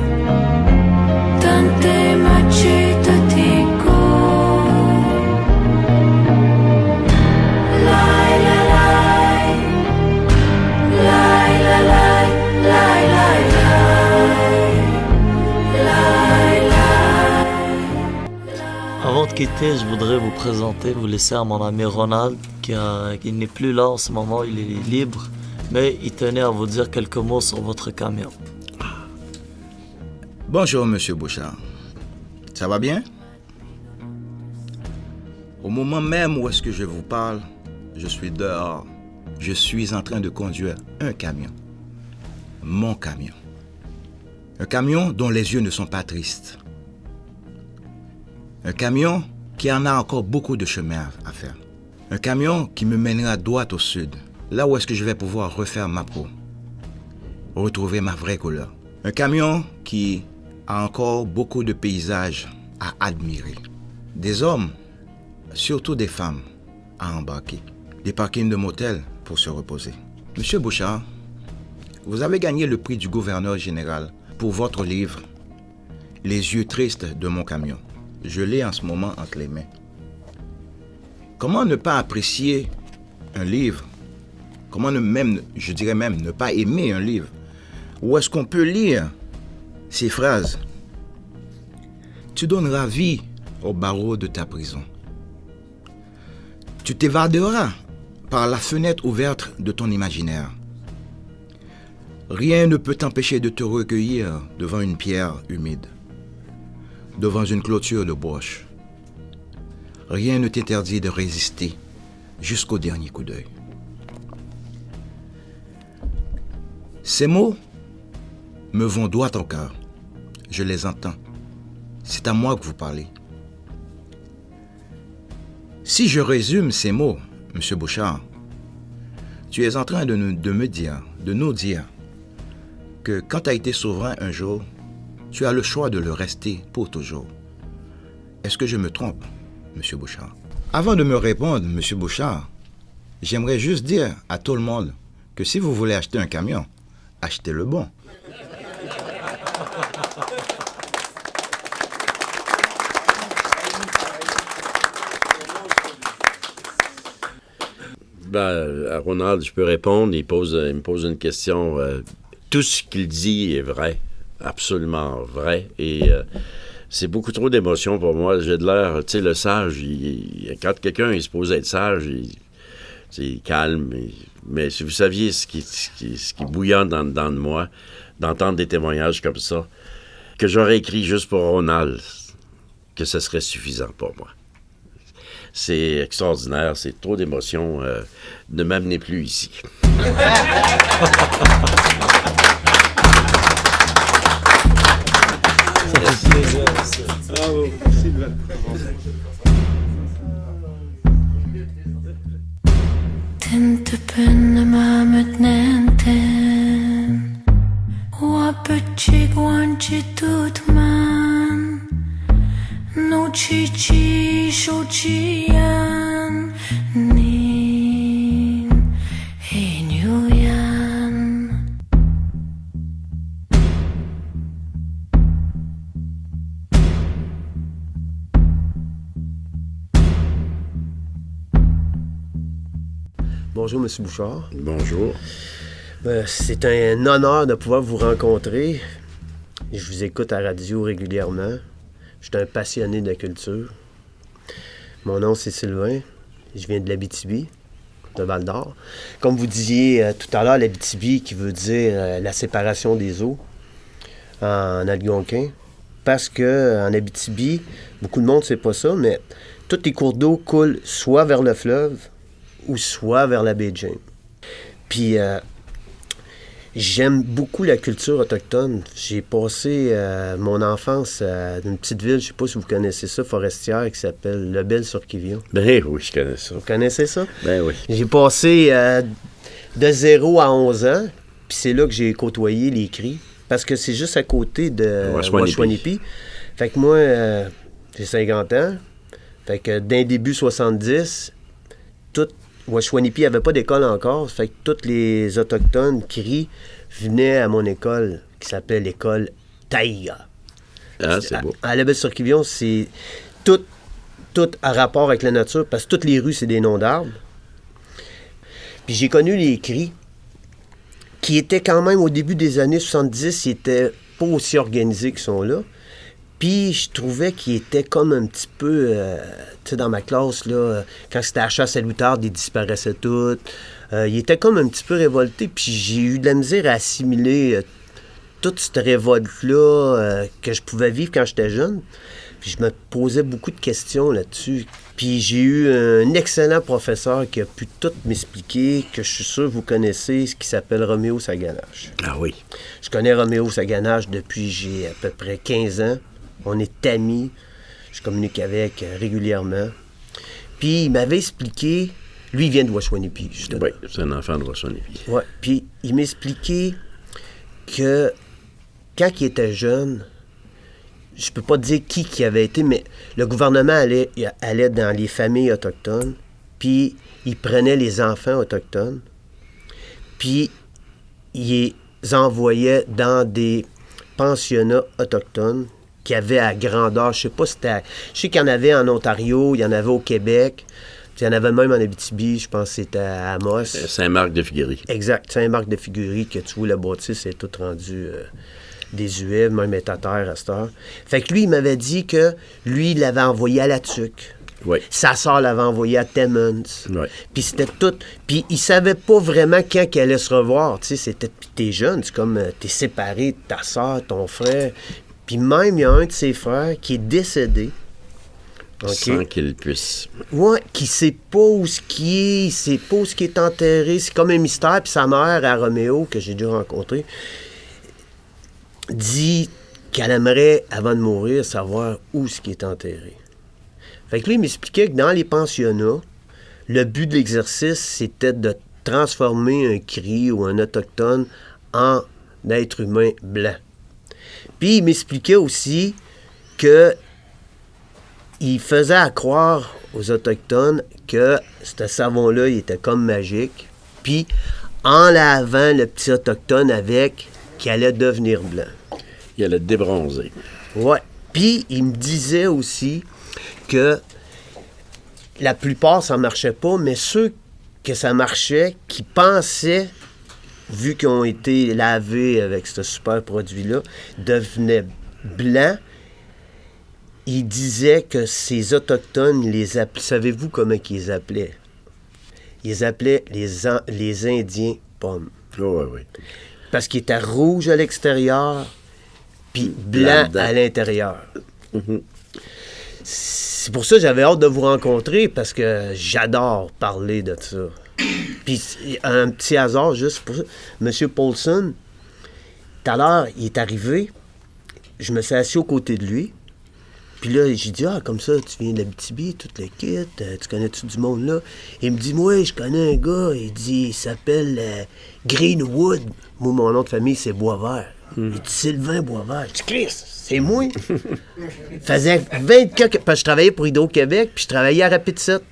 tante macete te lai la lai, lai la lai, lai lai lai, lai lai. Avant de quitter, je voudrais vous présenter, vous laisser à mon ami Ronald, qui n'est plus là en ce moment, il est libre, mais il tenait à vous dire quelques mots sur votre camion. Bonjour, Monsieur Bouchard. Ça va bien? Au moment même où est-ce que je vous parle, je suis dehors. Je suis en train de conduire un camion. Mon camion. Un camion dont les yeux ne sont pas tristes. Un camion qui en a encore beaucoup de chemin à faire. Un camion qui me mènera droit au sud, là où est-ce que je vais pouvoir refaire ma peau, retrouver ma vraie couleur. Un camion qui a encore beaucoup de paysages à admirer. Des hommes, surtout des femmes, à embarquer. Des parkings de motels pour se reposer. Monsieur Bouchard, vous avez gagné le prix du gouverneur général pour votre livre « Les yeux tristes de mon camion ». Je l'ai en ce moment entre les mains. Comment ne pas apprécier un livre? Comment je dirais même, ne pas aimer un livre? Où est-ce qu'on peut lire ces phrases? Tu donneras vie au barreau de ta prison. Tu t'évaderas par la fenêtre ouverte de ton imaginaire. Rien ne peut t'empêcher de te recueillir devant une pierre humide, devant une clôture de broche. Rien ne t'interdit de résister jusqu'au dernier coup d'œil. Ces mots me vont droit au cœur. Je les entends. C'est à moi que vous parlez. Si je résume ces mots, Monsieur Bouchard, tu es en train de nous dire que quand tu as été souverain un jour, tu as le choix de le rester pour toujours. Est-ce que je me trompe, Monsieur Bouchard? Avant de me répondre, Monsieur Bouchard, J'aimerais juste dire à tout le monde que si vous voulez acheter un camion, achetez le bon. À Ronald, je peux répondre. Il me pose une question. Tout ce qu'il dit est vrai, absolument vrai. Et c'est beaucoup trop d'émotions pour moi. J'ai de l'air, tu sais, le sage, quand quelqu'un est supposé être sage, il est calme. Mais si vous saviez ce qui bouillonne dans de moi, d'entendre des témoignages comme ça, que j'aurais écrit juste pour Ronald, que ce serait suffisant pour moi. C'est extraordinaire, c'est trop d'émotions. Ne m'amenez plus ici. Bravo, Sylvain. Tintapen mamet nenten Wapachig wanchi tutman No chichi shochian Nin Hinyuyan. Bonjour, M. Bouchard. Bonjour. C'est un honneur de pouvoir vous rencontrer. Je vous écoute à la radio régulièrement. Je suis un passionné de la culture. Mon nom, c'est Sylvain. Je viens de l'Abitibi, de Val-d'Or. Comme vous disiez tout à l'heure, l'Abitibi, qui veut dire la séparation des eaux en algonquin. Parce qu'en Abitibi, beaucoup de monde ne sait pas ça, mais tous les cours d'eau coulent soit vers le fleuve ou soit vers la baie James. Puis, j'aime beaucoup la culture autochtone. J'ai passé mon enfance dans une petite ville, je ne sais pas si vous connaissez ça, forestière, qui s'appelle Lebel-sur-Quévillon. Ben oui, je connais ça. Vous connaissez ça? Ben oui. J'ai passé de 0 à 11 ans, puis c'est là que j'ai côtoyé les cris, parce que c'est juste à côté de Washwanipi. Fait que moi, j'ai 50 ans. Fait que d'un début 70, Washwanipi n'avait pas d'école encore, fait que tous les Autochtones cris venaient à mon école, qui s'appelle l'école Taïga. Ah, c'est beau. À Lebel-sur-Quévillon, c'est tout à rapport avec la nature, parce que toutes les rues, c'est des noms d'arbres. Puis j'ai connu les cris, qui étaient quand même, au début des années 70, ils n'étaient pas aussi organisés qu'ils sont là. Puis je trouvais qu'ils étaient comme un petit peu, tu sais, dans ma classe, là, quand c'était à chasse à l'outarde, ils disparaissaient tous. Ils étaient comme un petit peu révoltés, puis j'ai eu de la misère à assimiler toute cette révolte-là que je pouvais vivre quand j'étais jeune. Puis je me posais beaucoup de questions là-dessus. Puis j'ai eu un excellent professeur qui a pu tout m'expliquer, que je suis sûr que vous connaissez, ce qui s'appelle Roméo Saganache. Ah oui. Je connais Roméo Saganache depuis j'ai à peu près 15 ans. On est amis. Je communique avec régulièrement. Puis il m'avait expliqué, lui il vient de Washwanipi, justement. Oui, c'est un enfant de Washwanipi. Oui, puis il m'expliquait que quand il était jeune, je peux pas dire qui avait été, mais le gouvernement allait dans les familles autochtones, puis il prenait les enfants autochtones, puis il les envoyait dans des pensionnats autochtones qui avaient à grandeur, je sais pas si c'était... Je sais qu'il y en avait en Ontario, il y en avait au Québec, il y en avait même en Abitibi, je pense que c'était à Amos. Saint-Marc-de-Figuerie. Exact, Saint-Marc-de-Figuerie, que tu vois, la bâtisse est toute rendue désuète, même est à terre à cette heure. Fait que lui, il m'avait dit que lui, il l'avait envoyé à La Tuque. Oui. Sa sœur l'avait envoyé à Timmins. Oui. Puis c'était tout. Puis il savait pas vraiment quand qu'il allait se revoir. Tu sais, c'était... Puis t'es jeune, c'est comme t'es séparé de ta sœur, ton frère. Puis même, il y a un de ses frères qui est décédé. Okay. Sans qu'il puisse. Oui, qui sait pas où ce qui est, il sait pas où ce qui est enterré. C'est comme un mystère. Puis sa mère, à Roméo, que j'ai déjà rencontré, dit qu'elle aimerait, avant de mourir, savoir où ce qui est enterré. Fait que lui, il m'expliquait que dans les pensionnats, le but de l'exercice, c'était de transformer un cri ou un autochtone en être humain blanc. Puis il m'expliquait aussi que il faisait à croire aux Autochtones que ce savon-là, il était comme magique. Puis, en lavant le petit Autochtone avec, qu'il allait devenir blanc. Il allait débronzer. Ouais. Puis, il me disait aussi que la plupart, ça marchait pas, mais ceux que ça marchait, qui pensaient, vu qu'ils ont été lavés avec ce super produit-là, devenaient blancs. Il disait que ces Autochtones, savez-vous comment ils les appelaient? Ils les appelaient les Indiens pommes. Oh, oui. Parce qu'ils étaient rouges à l'extérieur, puis blancs à l'intérieur. Mm-hmm. C'est pour ça que j'avais hâte de vous rencontrer, parce que j'adore parler de ça. Puis un petit hasard, juste pour ça. M. Paulson, tout à l'heure, il est arrivé, je me suis assis aux côtés de lui, puis là, j'ai dit, comme ça, tu viens d'Abitibi, toute le kit, tu connais-tu du monde là? Il me dit, moi, je connais un gars, il dit, il s'appelle Greenwood. Moi, mon nom de famille, c'est Boisvert. Il dit, Sylvain Boisvert. Je dis, Chris, c'est moi. Faisait 24 parce que je travaillais pour Hydro-Québec, puis je travaillais à Rapid 7.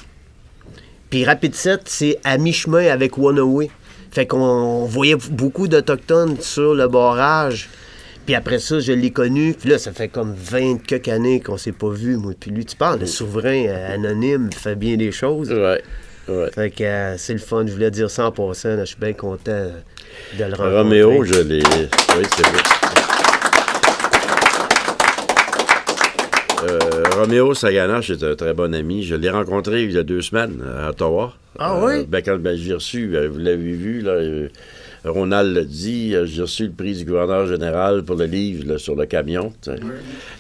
Puis Rapid 7, c'est à mi-chemin avec One-Away. Fait qu'on voyait beaucoup d'Autochtones sur le barrage. Puis après ça, je l'ai connu. Puis là, ça fait comme 20 quelques années qu'on s'est pas vu, moi. Puis lui, tu parles, le souverain anonyme fait bien des choses. Ouais. Fait que c'est le fun. Je voulais dire ça en passant. Là, je suis bien content de le rencontrer. Roméo, je l'ai... Oui, c'est vrai. Roméo Saganache est un très bon ami. Je l'ai rencontré il y a 2 semaines à Ottawa. Ah oui? Quand j'ai reçu, vous l'avez vu, là, Ronald l'a dit, j'ai reçu le prix du gouverneur général pour le livre là, sur le camion. Oui.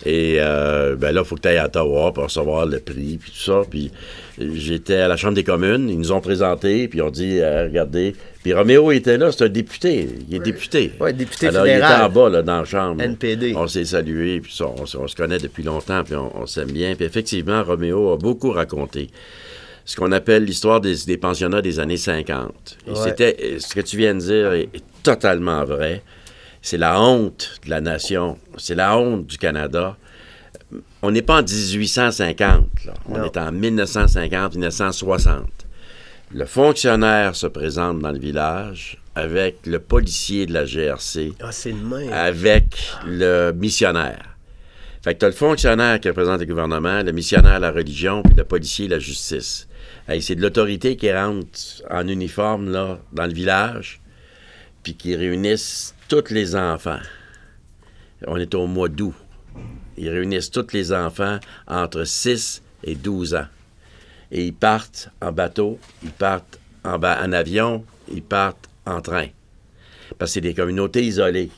Et là, il faut que tu ailles à Ottawa pour recevoir le prix, puis tout ça. Puis j'étais à la Chambre des communes, ils nous ont présenté, puis ils ont dit, regardez. Puis Roméo était là, c'est un député. Il est député. Oui, député alors, fédéral. Il était en bas, là, dans la Chambre. NPD. On s'est salué, puis on se connaît depuis longtemps, puis on s'aime bien. Puis effectivement, Roméo a beaucoup raconté ce qu'on appelle l'histoire des pensionnats des années 50. Et c'était, ce que tu viens de dire est totalement vrai. C'est la honte de la nation. C'est la honte du Canada. On n'est pas en 1850, là. On est en 1950-1960. Le fonctionnaire se présente dans le village avec le policier de la GRC, c'est le même. avec le missionnaire. Fait que tu as le fonctionnaire qui représente le gouvernement, le missionnaire la religion, puis le policier la justice. Hey, c'est de l'autorité qui rentre en uniforme là, dans le village, puis qui réunissent tous les enfants. On est au mois d'août. Ils réunissent tous les enfants entre 6 et 12 ans. Et ils partent en bateau, ils partent en avion, ils partent en train. Parce que c'est des communautés isolées.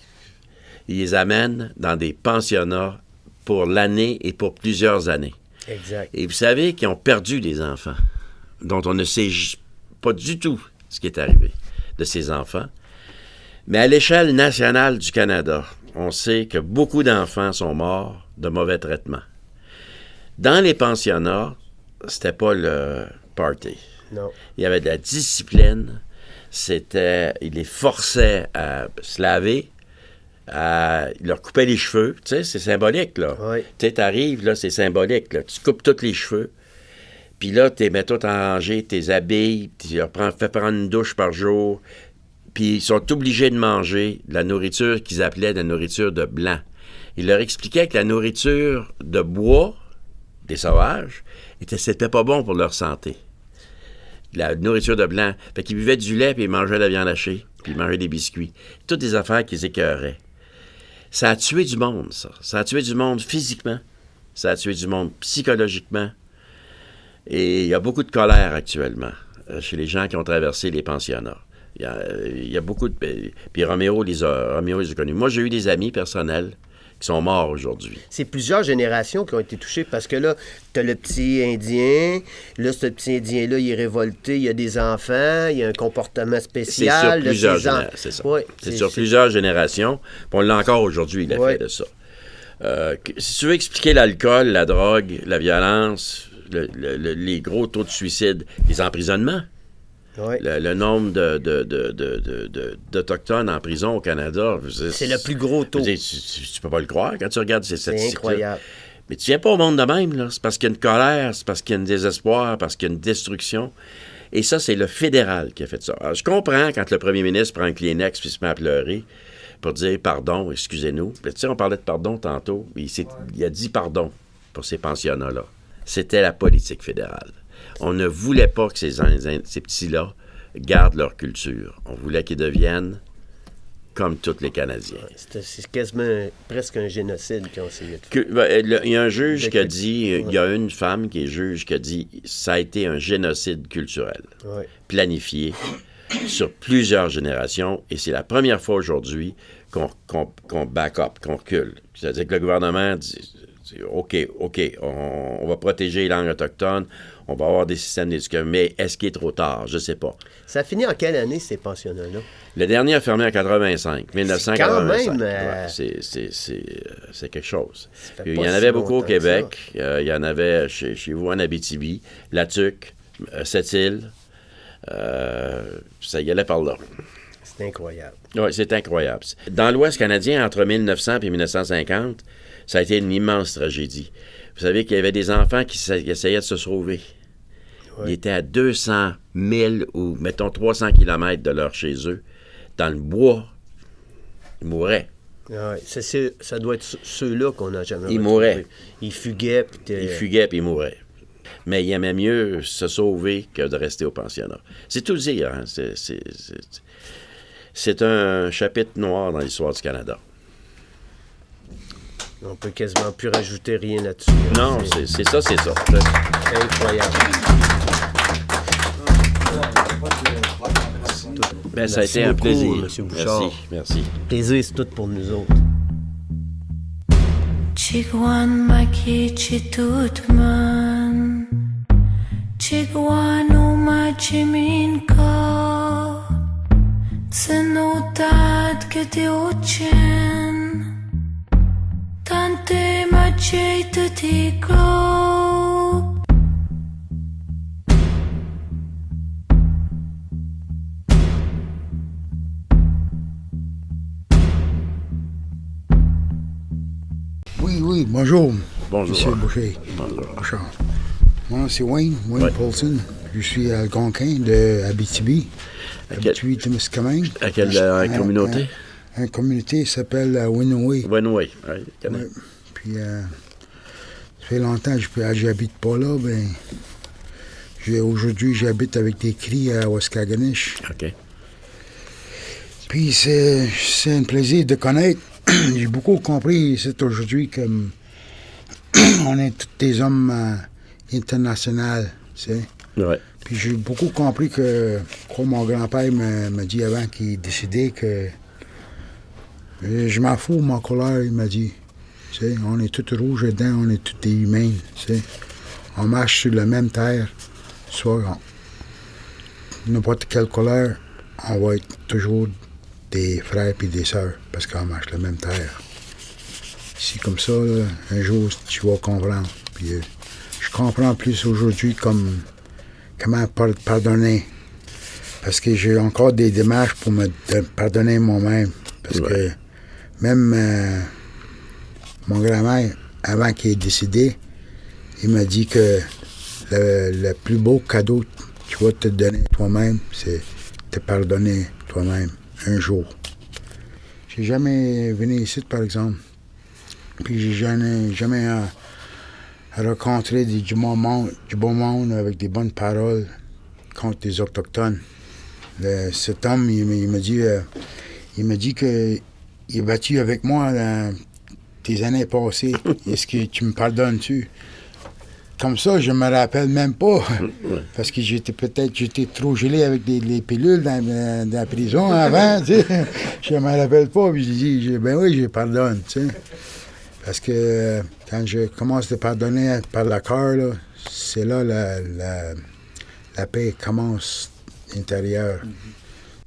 Ils les amènent dans des pensionnats pour l'année et pour plusieurs années. Exact. Et vous savez qu'ils ont perdu des enfants dont on ne sait pas du tout ce qui est arrivé de ces enfants. Mais à l'échelle nationale du Canada, on sait que beaucoup d'enfants sont morts de mauvais traitements. Dans les pensionnats, c'était pas le party. Non. Il y avait de la discipline. Ils les forçaient à se laver, ils leur coupaient les cheveux. Tu sais, c'est symbolique, là. Oui. Tu sais, t'arrives, là, c'est symbolique, là. Tu coupes tous les cheveux. Puis là, tu les mets tout en rangée, tu les habilles, tu leur fais prendre une douche par jour. Puis ils sont obligés de manger de la nourriture qu'ils appelaient de la nourriture de blanc. Ils leur expliquaient que la nourriture de bois, des sauvages, c'était pas bon pour leur santé. La nourriture de blanc. Fait qu'ils buvaient du lait, puis ils mangeaient de la viande hachée, puis ils mangeaient des biscuits. Toutes des affaires qui les écœuraient. Ça a tué du monde, ça. Ça a tué du monde physiquement. Ça a tué du monde psychologiquement. Et il y a beaucoup de colère actuellement chez les gens qui ont traversé les pensionnats. Il y a beaucoup de... Puis Roméo les a connus. Moi, j'ai eu des amis personnels qui sont morts aujourd'hui. C'est plusieurs générations qui ont été touchées parce que là, t'as le petit Indien, là, ce petit Indien-là, il est révolté, il y a des enfants, il y a un comportement spécial. C'est sur plusieurs générations, c'est ça. Ouais, c'est sur plusieurs générations. Puis on l'a encore aujourd'hui, l'effet de ça. Si tu veux expliquer l'alcool, la drogue, la violence, les gros taux de suicide, les emprisonnements, le nombre d'Autochtones en prison au Canada, c'est le plus gros taux. Tu peux pas le croire quand tu regardes ces statistiques. C'est incroyable. Mais tu viens pas au monde de même, là. C'est parce qu'il y a une colère, c'est parce qu'il y a un désespoir, parce qu'il y a une destruction. Et ça, c'est le fédéral qui a fait ça. Alors, je comprends quand le premier ministre prend un Kleenex puis se met à pleurer pour dire « pardon, excusez-nous ». Tu sais, on parlait de pardon tantôt. Il a dit pardon pour ces pensionnats-là. C'était la politique fédérale. On ne voulait pas que ces petits-là gardent leur culture. On voulait qu'ils deviennent comme tous les Canadiens. C'est quasiment presque un génocide qu'ils ont essayé de faire. Il y a un juge qui a dit, il y a une femme qui est juge qui a dit, ça a été un génocide culturel, planifié sur plusieurs générations, et c'est la première fois aujourd'hui qu'on back up, qu'on recule. C'est-à-dire que le gouvernement dit, OK, on va protéger les langues autochtones, on va avoir des systèmes d'éducation, mais est-ce qu'il est trop tard? Je ne sais pas. Ça finit en quelle année, ces pensionnats-là? Le dernier a fermé en 85, 1985. Quand même, c'est quelque chose. Il y en avait beaucoup au Québec. Il y en avait chez vous en Abitibi, La Tuque, Sept-Îles. Ça y allait par là. C'est incroyable. Oui, c'est incroyable. Dans l'Ouest canadien, entre 1900 et 1950, ça a été une immense tragédie. Vous savez qu'il y avait des enfants qui essayaient de se sauver. Ils étaient à 200 000 ou, mettons, 300 km de leur chez eux, dans le bois. Ils mouraient. Ça doit être ceux-là qu'on n'a jamais Ils mouraient. Ils fuguaient. Ils fuguaient puis ils mouraient. Mais ils aimaient mieux se sauver que de rester au pensionnat. C'est tout dire. Hein? C'est un chapitre noir dans l'histoire du Canada. On peut quasiment plus rajouter rien là-dessus. Non, c'est ça. C'est incroyable. Ben, ça a été un plaisir. M. Bouchard. Merci. Plaisir, c'est tout pour nous autres. Chigwan maki chitutman Chigwanu machimin ka Tsenutad kete uchen Tante machi tutiklo Oui, bonjour. Bonjour. Monsieur Boucher. Bonjour. Bouchard. Moi, c'est Wayne Paulson. Je suis algonquin de Abitibi. Abitibi-Témiscamingue. À quelle communauté? Une communauté qui s'appelle Winoué. Winoué, oui. Ouais. Puis, ça fait longtemps que j'habite pas là. Aujourd'hui, j'habite avec des cris à Waskaganish. OK. Puis, c'est un plaisir de connaître. J'ai beaucoup compris ici aujourd'hui que on est tous des hommes internationaux, tu sais. Ouais. Puis j'ai beaucoup compris que, comme mon grand-père m'a dit avant qu'il décidait que je m'en fous, mon couleur, il m'a dit, tu sais, on est tous rouges dedans, on est tous des humains, tu sais. On marche sur la même terre, soit n'importe quelle couleur, on va être toujours des frères et des sœurs, parce qu'on marche la même terre. C'est comme ça, là, un jour, tu vas comprendre. Puis, je comprends plus aujourd'hui comment pardonner. Parce que j'ai encore des démarches pour me pardonner moi-même. Parce que même mon grand-mère, avant qu'il ait décidé, il m'a dit que le plus beau cadeau que tu vas te donner toi-même, c'est te pardonner toi-même. Un jour. J'ai jamais venu ici, par exemple. Puis j'ai jamais rencontré du bon monde avec des bonnes paroles contre les Autochtones. Cet homme, il m'a dit qu'il est battu avec moi dans tes années passées. Est-ce que tu me pardonnes-tu? Comme ça, je me rappelle même pas. Parce que j'étais trop gelé avec les pilules dans la prison avant, tu sais. Je me rappelle pas. Puis j'ai dit, ben oui, je pardonne, tu sais. Parce que quand je commence à pardonner par le cœur, là, c'est là la paix commence intérieure.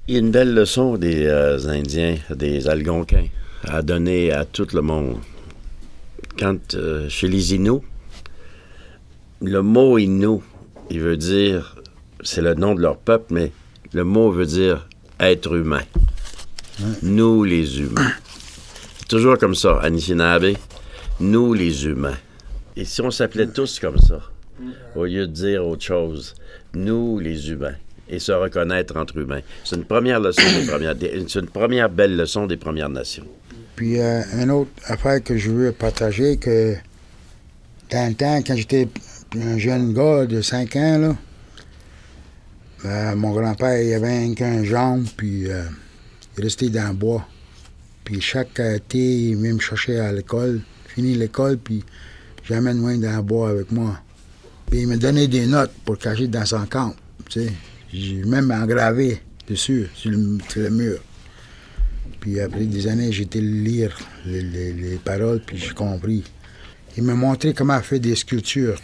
Il y a une belle leçon des Indiens, des Algonquins, à donner à tout le monde. Quand, chez les Inuits, le mot Innu, il veut dire, c'est le nom de leur peuple, mais le mot veut dire être humain. Nous, les humains. C'est toujours comme ça, Anishinaabe, nous, les humains. Et si on s'appelait tous comme ça, au lieu de dire autre chose, nous, les humains, et se reconnaître entre humains, c'est une première leçon c'est une première belle leçon des Premières Nations. Puis, une autre affaire que je veux partager, que dans le temps, quand j'étais un jeune gars de 5 ans, là, mon grand-père, il avait un jambe, puis il restait dans le bois. Puis chaque été, il venait me chercher à l'école, fini l'école, puis j'amène loin dans le bois avec moi. Puis il me donnait des notes pour cacher dans son camp, tu sais. J'ai même engravé dessus, sur le mur. Puis après des années, j'ai été lire les paroles, puis j'ai compris. Il m'a montré comment faire des sculptures,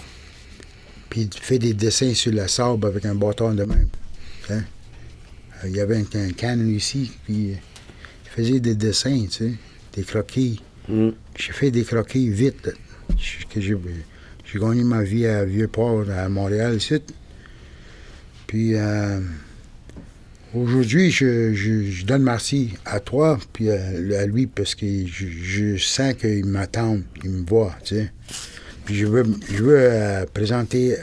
puis il fait des dessins sur la sable avec un bâton de même. Hein? Il y avait un canon ici, puis il faisait des dessins, tu sais, des croquis. J'ai fait des croquis vite. J'ai gagné ma vie à Vieux-Port, à Montréal, ici. Puis aujourd'hui, je donne merci à toi, puis à lui, parce que je sens qu'il m'attend, il me voit, tu sais. Puis je veux présenter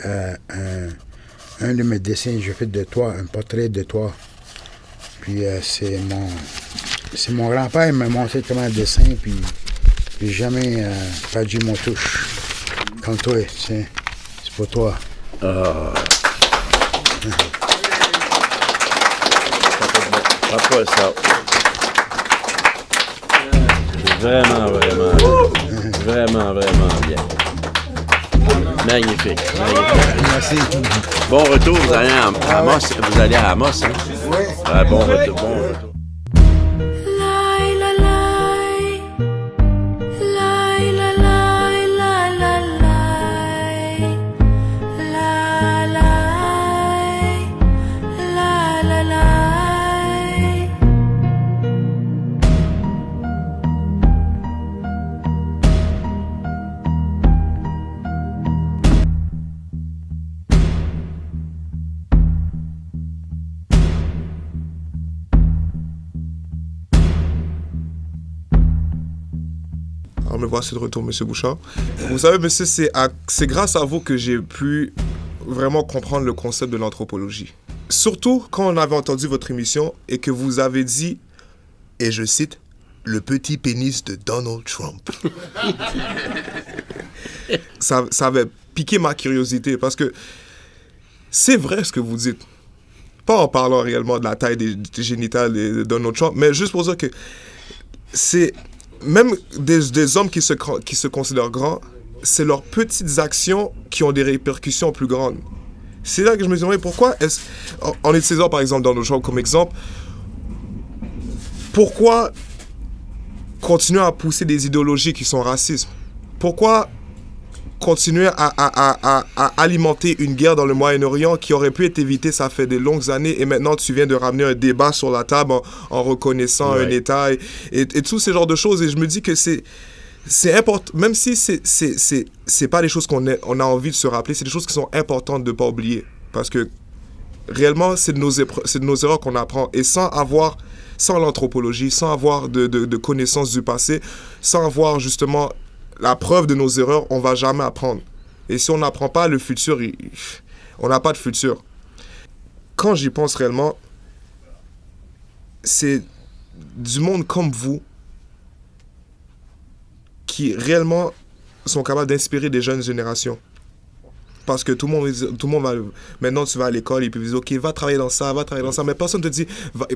un de mes dessins que j'ai fait de toi, un portrait de toi. Puis c'est mon grand-père qui m'a montré comment dessin, puis j'ai jamais perdu mon touche. Comme toi, tu sais, c'est pour toi. Pas ça. Vraiment bien. Magnifique. Merci. Bon retour, vous allez à Amos. Vous allez à Amos, hein? Oui. Bon retour. Me voici de retour, M. Bouchard. Vous savez, monsieur, c'est grâce à vous que j'ai pu vraiment comprendre le concept de l'anthropologie. Surtout quand on avait entendu votre émission et que vous avez dit, et je cite, « le petit pénis de Donald Trump ». Ça avait piqué ma curiosité parce que c'est vrai ce que vous dites. Pas en parlant réellement de la taille des génitales de Donald Trump, mais juste pour dire que c'est... Même des hommes qui se considèrent grands, c'est leurs petites actions qui ont des répercussions plus grandes. C'est là que je me demandais pourquoi en utilisant par exemple Donald Trump comme exemple, pourquoi continuer à pousser des idéologies qui sont racistes? Pourquoi continuer à alimenter une guerre dans le Moyen-Orient qui aurait pu être évitée, ça fait des longues années, et maintenant tu viens de ramener un débat sur la table en reconnaissant un État et tous ces genres de choses. Et je me dis que c'est important, même si c'est pas des choses qu'on a envie de se rappeler, c'est des choses qui sont importantes de ne pas oublier. Parce que réellement, c'est de nos erreurs qu'on apprend. Et sans l'anthropologie, sans avoir de connaissances du passé, sans avoir justement la preuve de nos erreurs, on va jamais apprendre. Et si on n'apprend pas, le futur, on n'a pas de futur. Quand j'y pense réellement, c'est du monde comme vous qui réellement sont capables d'inspirer des jeunes générations. Parce que tout le monde va... Maintenant, tu vas à l'école et puis ils disent « Ok, va travailler dans ça. » Mais personne ne te dit...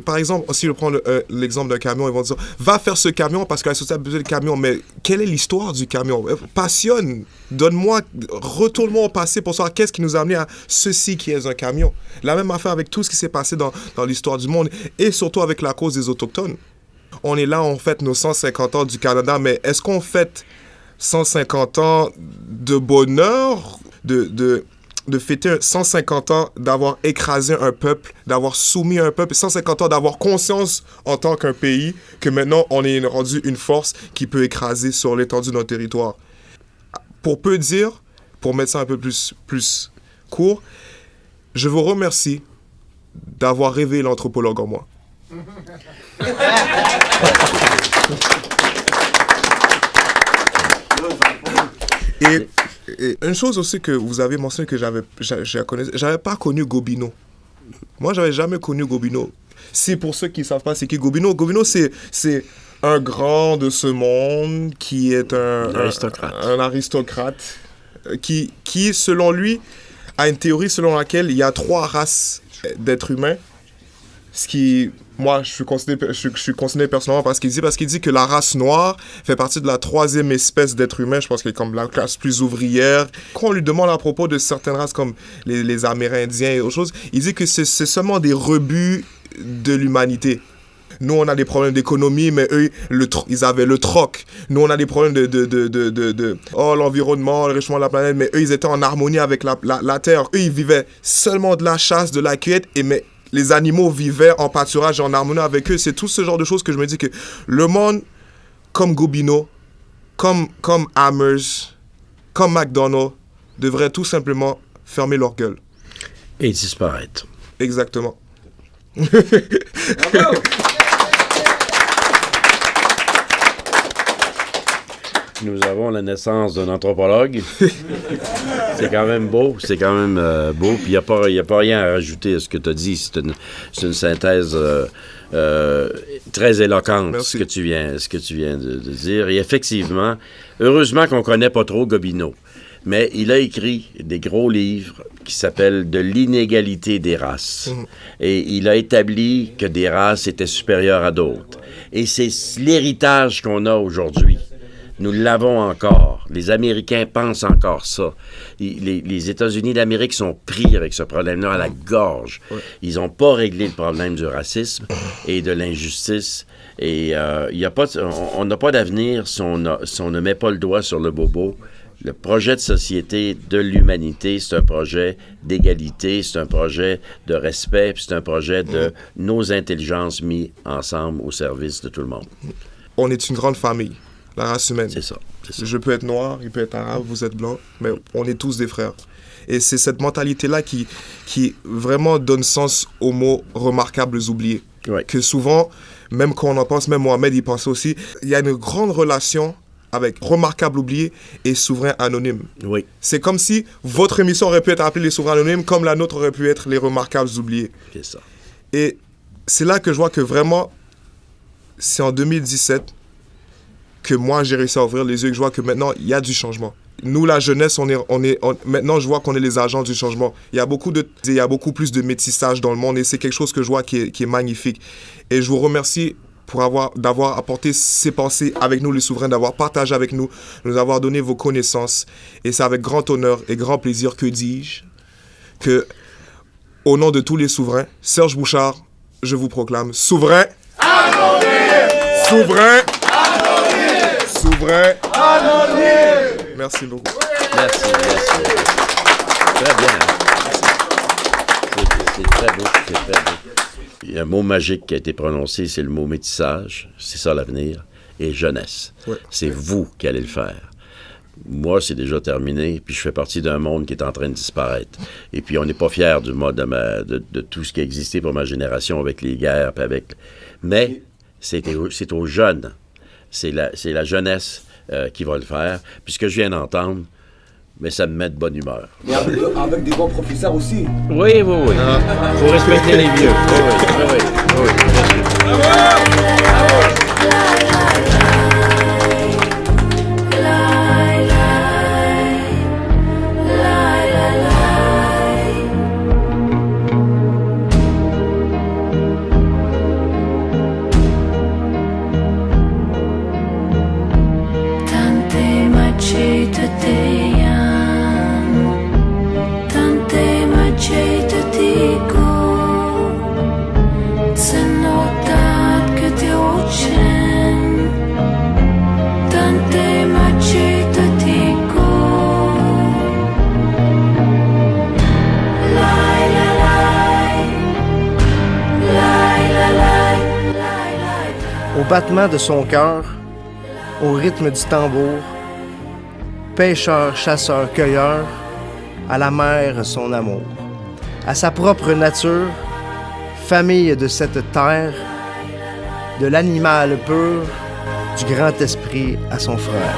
Par exemple, si je prends l'exemple d'un camion, ils vont dire « Va faire ce camion parce que la société a besoin de camion. » Mais quelle est l'histoire du camion? Passionne. Donne-moi... Retourne-moi au passé pour savoir qu'est-ce qui nous a amené à ceci qui est un camion. La même affaire avec tout ce qui s'est passé dans l'histoire du monde et surtout avec la cause des Autochtones. On est là, on fête nos 150 ans du Canada, mais est-ce qu'on fête 150 ans de bonheur, de fêter 150 ans d'avoir écrasé un peuple, d'avoir soumis un peuple, 150 ans d'avoir conscience en tant qu'un pays que maintenant on est rendu une force qui peut écraser sur l'étendue de notre territoire. Pour peu dire, pour mettre ça un peu plus court, je vous remercie d'avoir réveillé l'anthropologue en moi. Et Et une chose aussi que vous avez mentionné que j'avais pas connu Gobino. Moi, j'avais jamais connu Gobino. C'est pour ceux qui savent pas c'est qui Gobino. Gobino, c'est un grand de ce monde qui est un aristocrate qui, selon lui, a une théorie selon laquelle il y a 3 races d'êtres humains. Ce qui, moi, je suis considéré personnellement parce qu'il dit que la race noire fait partie de la 3e espèce d'être humain. Je pense qu'elle est comme la classe plus ouvrière. Quand on lui demande à propos de certaines races comme les Amérindiens et autres choses, il dit que c'est seulement des rebuts de l'humanité. Nous, on a des problèmes d'économie, mais eux, ils avaient le troc. Nous, on a des problèmes l'environnement, le réchauffement de la planète, mais eux, ils étaient en harmonie avec la Terre. Eux, ils vivaient seulement de la chasse, de la cueillette, mais les animaux vivaient en pâturage, en harmonie avec eux. C'est tout ce genre de choses que je me dis que le monde, comme Gobino, comme Hammers, comme McDonald's, devrait tout simplement fermer leur gueule. Et disparaître. Exactement. Bravo! Nous avons la naissance d'un anthropologue. C'est quand même beau, Puis il n'y a pas rien à rajouter à ce que tu as dit. C'est une synthèse très éloquente, ce que tu viens de dire. Et effectivement, heureusement qu'on ne connaît pas trop Gobino. Mais il a écrit des gros livres qui s'appellent « De l'inégalité des races ». Et il a établi que des races étaient supérieures à d'autres. Et c'est l'héritage qu'on a aujourd'hui. Nous l'avons encore. Les Américains pensent encore ça. Les États-Unis d'Amérique sont pris avec ce problème-là à la gorge. Ils n'ont pas réglé le problème du racisme et de l'injustice. Et on n'a pas d'avenir si on ne met pas le doigt sur le bobo. Le projet de société de l'humanité, c'est un projet d'égalité, c'est un projet de respect, puis c'est un projet de nos intelligences mises ensemble au service de tout le monde. On est une grande famille. La race humaine. C'est ça. Je peux être noir, il peut être arabe, vous êtes blanc, mais on est tous des frères. Et c'est cette mentalité-là qui vraiment donne sens aux mots « remarquables oubliés ». Que souvent, même quand on en pense, même Mohamed, il pensait aussi, il y a une grande relation avec « remarquables oubliés » et « souverains anonymes ». Oui. C'est comme si votre émission aurait pu être appelée « Les souverains anonymes » comme la nôtre aurait pu être « Les remarquables oubliés ». C'est ça. Et c'est là que je vois que vraiment, c'est en 2017 que moi, j'ai réussi à ouvrir les yeux et que je vois que maintenant, il y a du changement. Nous, la jeunesse, maintenant, je vois qu'on est les agents du changement. Il y a beaucoup plus de métissage dans le monde et c'est quelque chose que je vois qui est magnifique. Et je vous remercie d'avoir apporté ces pensées avec nous, les souverains, d'avoir partagé avec nous, de nous avoir donné vos connaissances. Et c'est avec grand honneur et grand plaisir, que dis-je, que, au nom de tous les souverains, Serge Bouchard, je vous proclame souverain. Anonyme! Souverain! Souverain anonyme. Merci beaucoup. Merci. Très bien. C'est très beau. Il y a un mot magique qui a été prononcé, c'est le mot métissage. C'est ça l'avenir. Et jeunesse. Ouais. C'est vous qui allez le faire. Moi, c'est déjà terminé, puis je fais partie d'un monde qui est en train de disparaître. Et puis, on n'est pas fiers de tout ce qui a existé pour ma génération avec les guerres. Mais c'est aux jeunes. C'est la jeunesse qui va le faire. Puis ce que je viens d'entendre, mais ça me met de bonne humeur. Et avec des bons professeurs aussi. Oui. Il faut respecter les vieux. Oui. Au battement de son cœur, au rythme du tambour, pêcheur, chasseur, cueilleur, à la mer son amour, à sa propre nature, famille de cette terre, de l'animal pur, du grand esprit à son frère.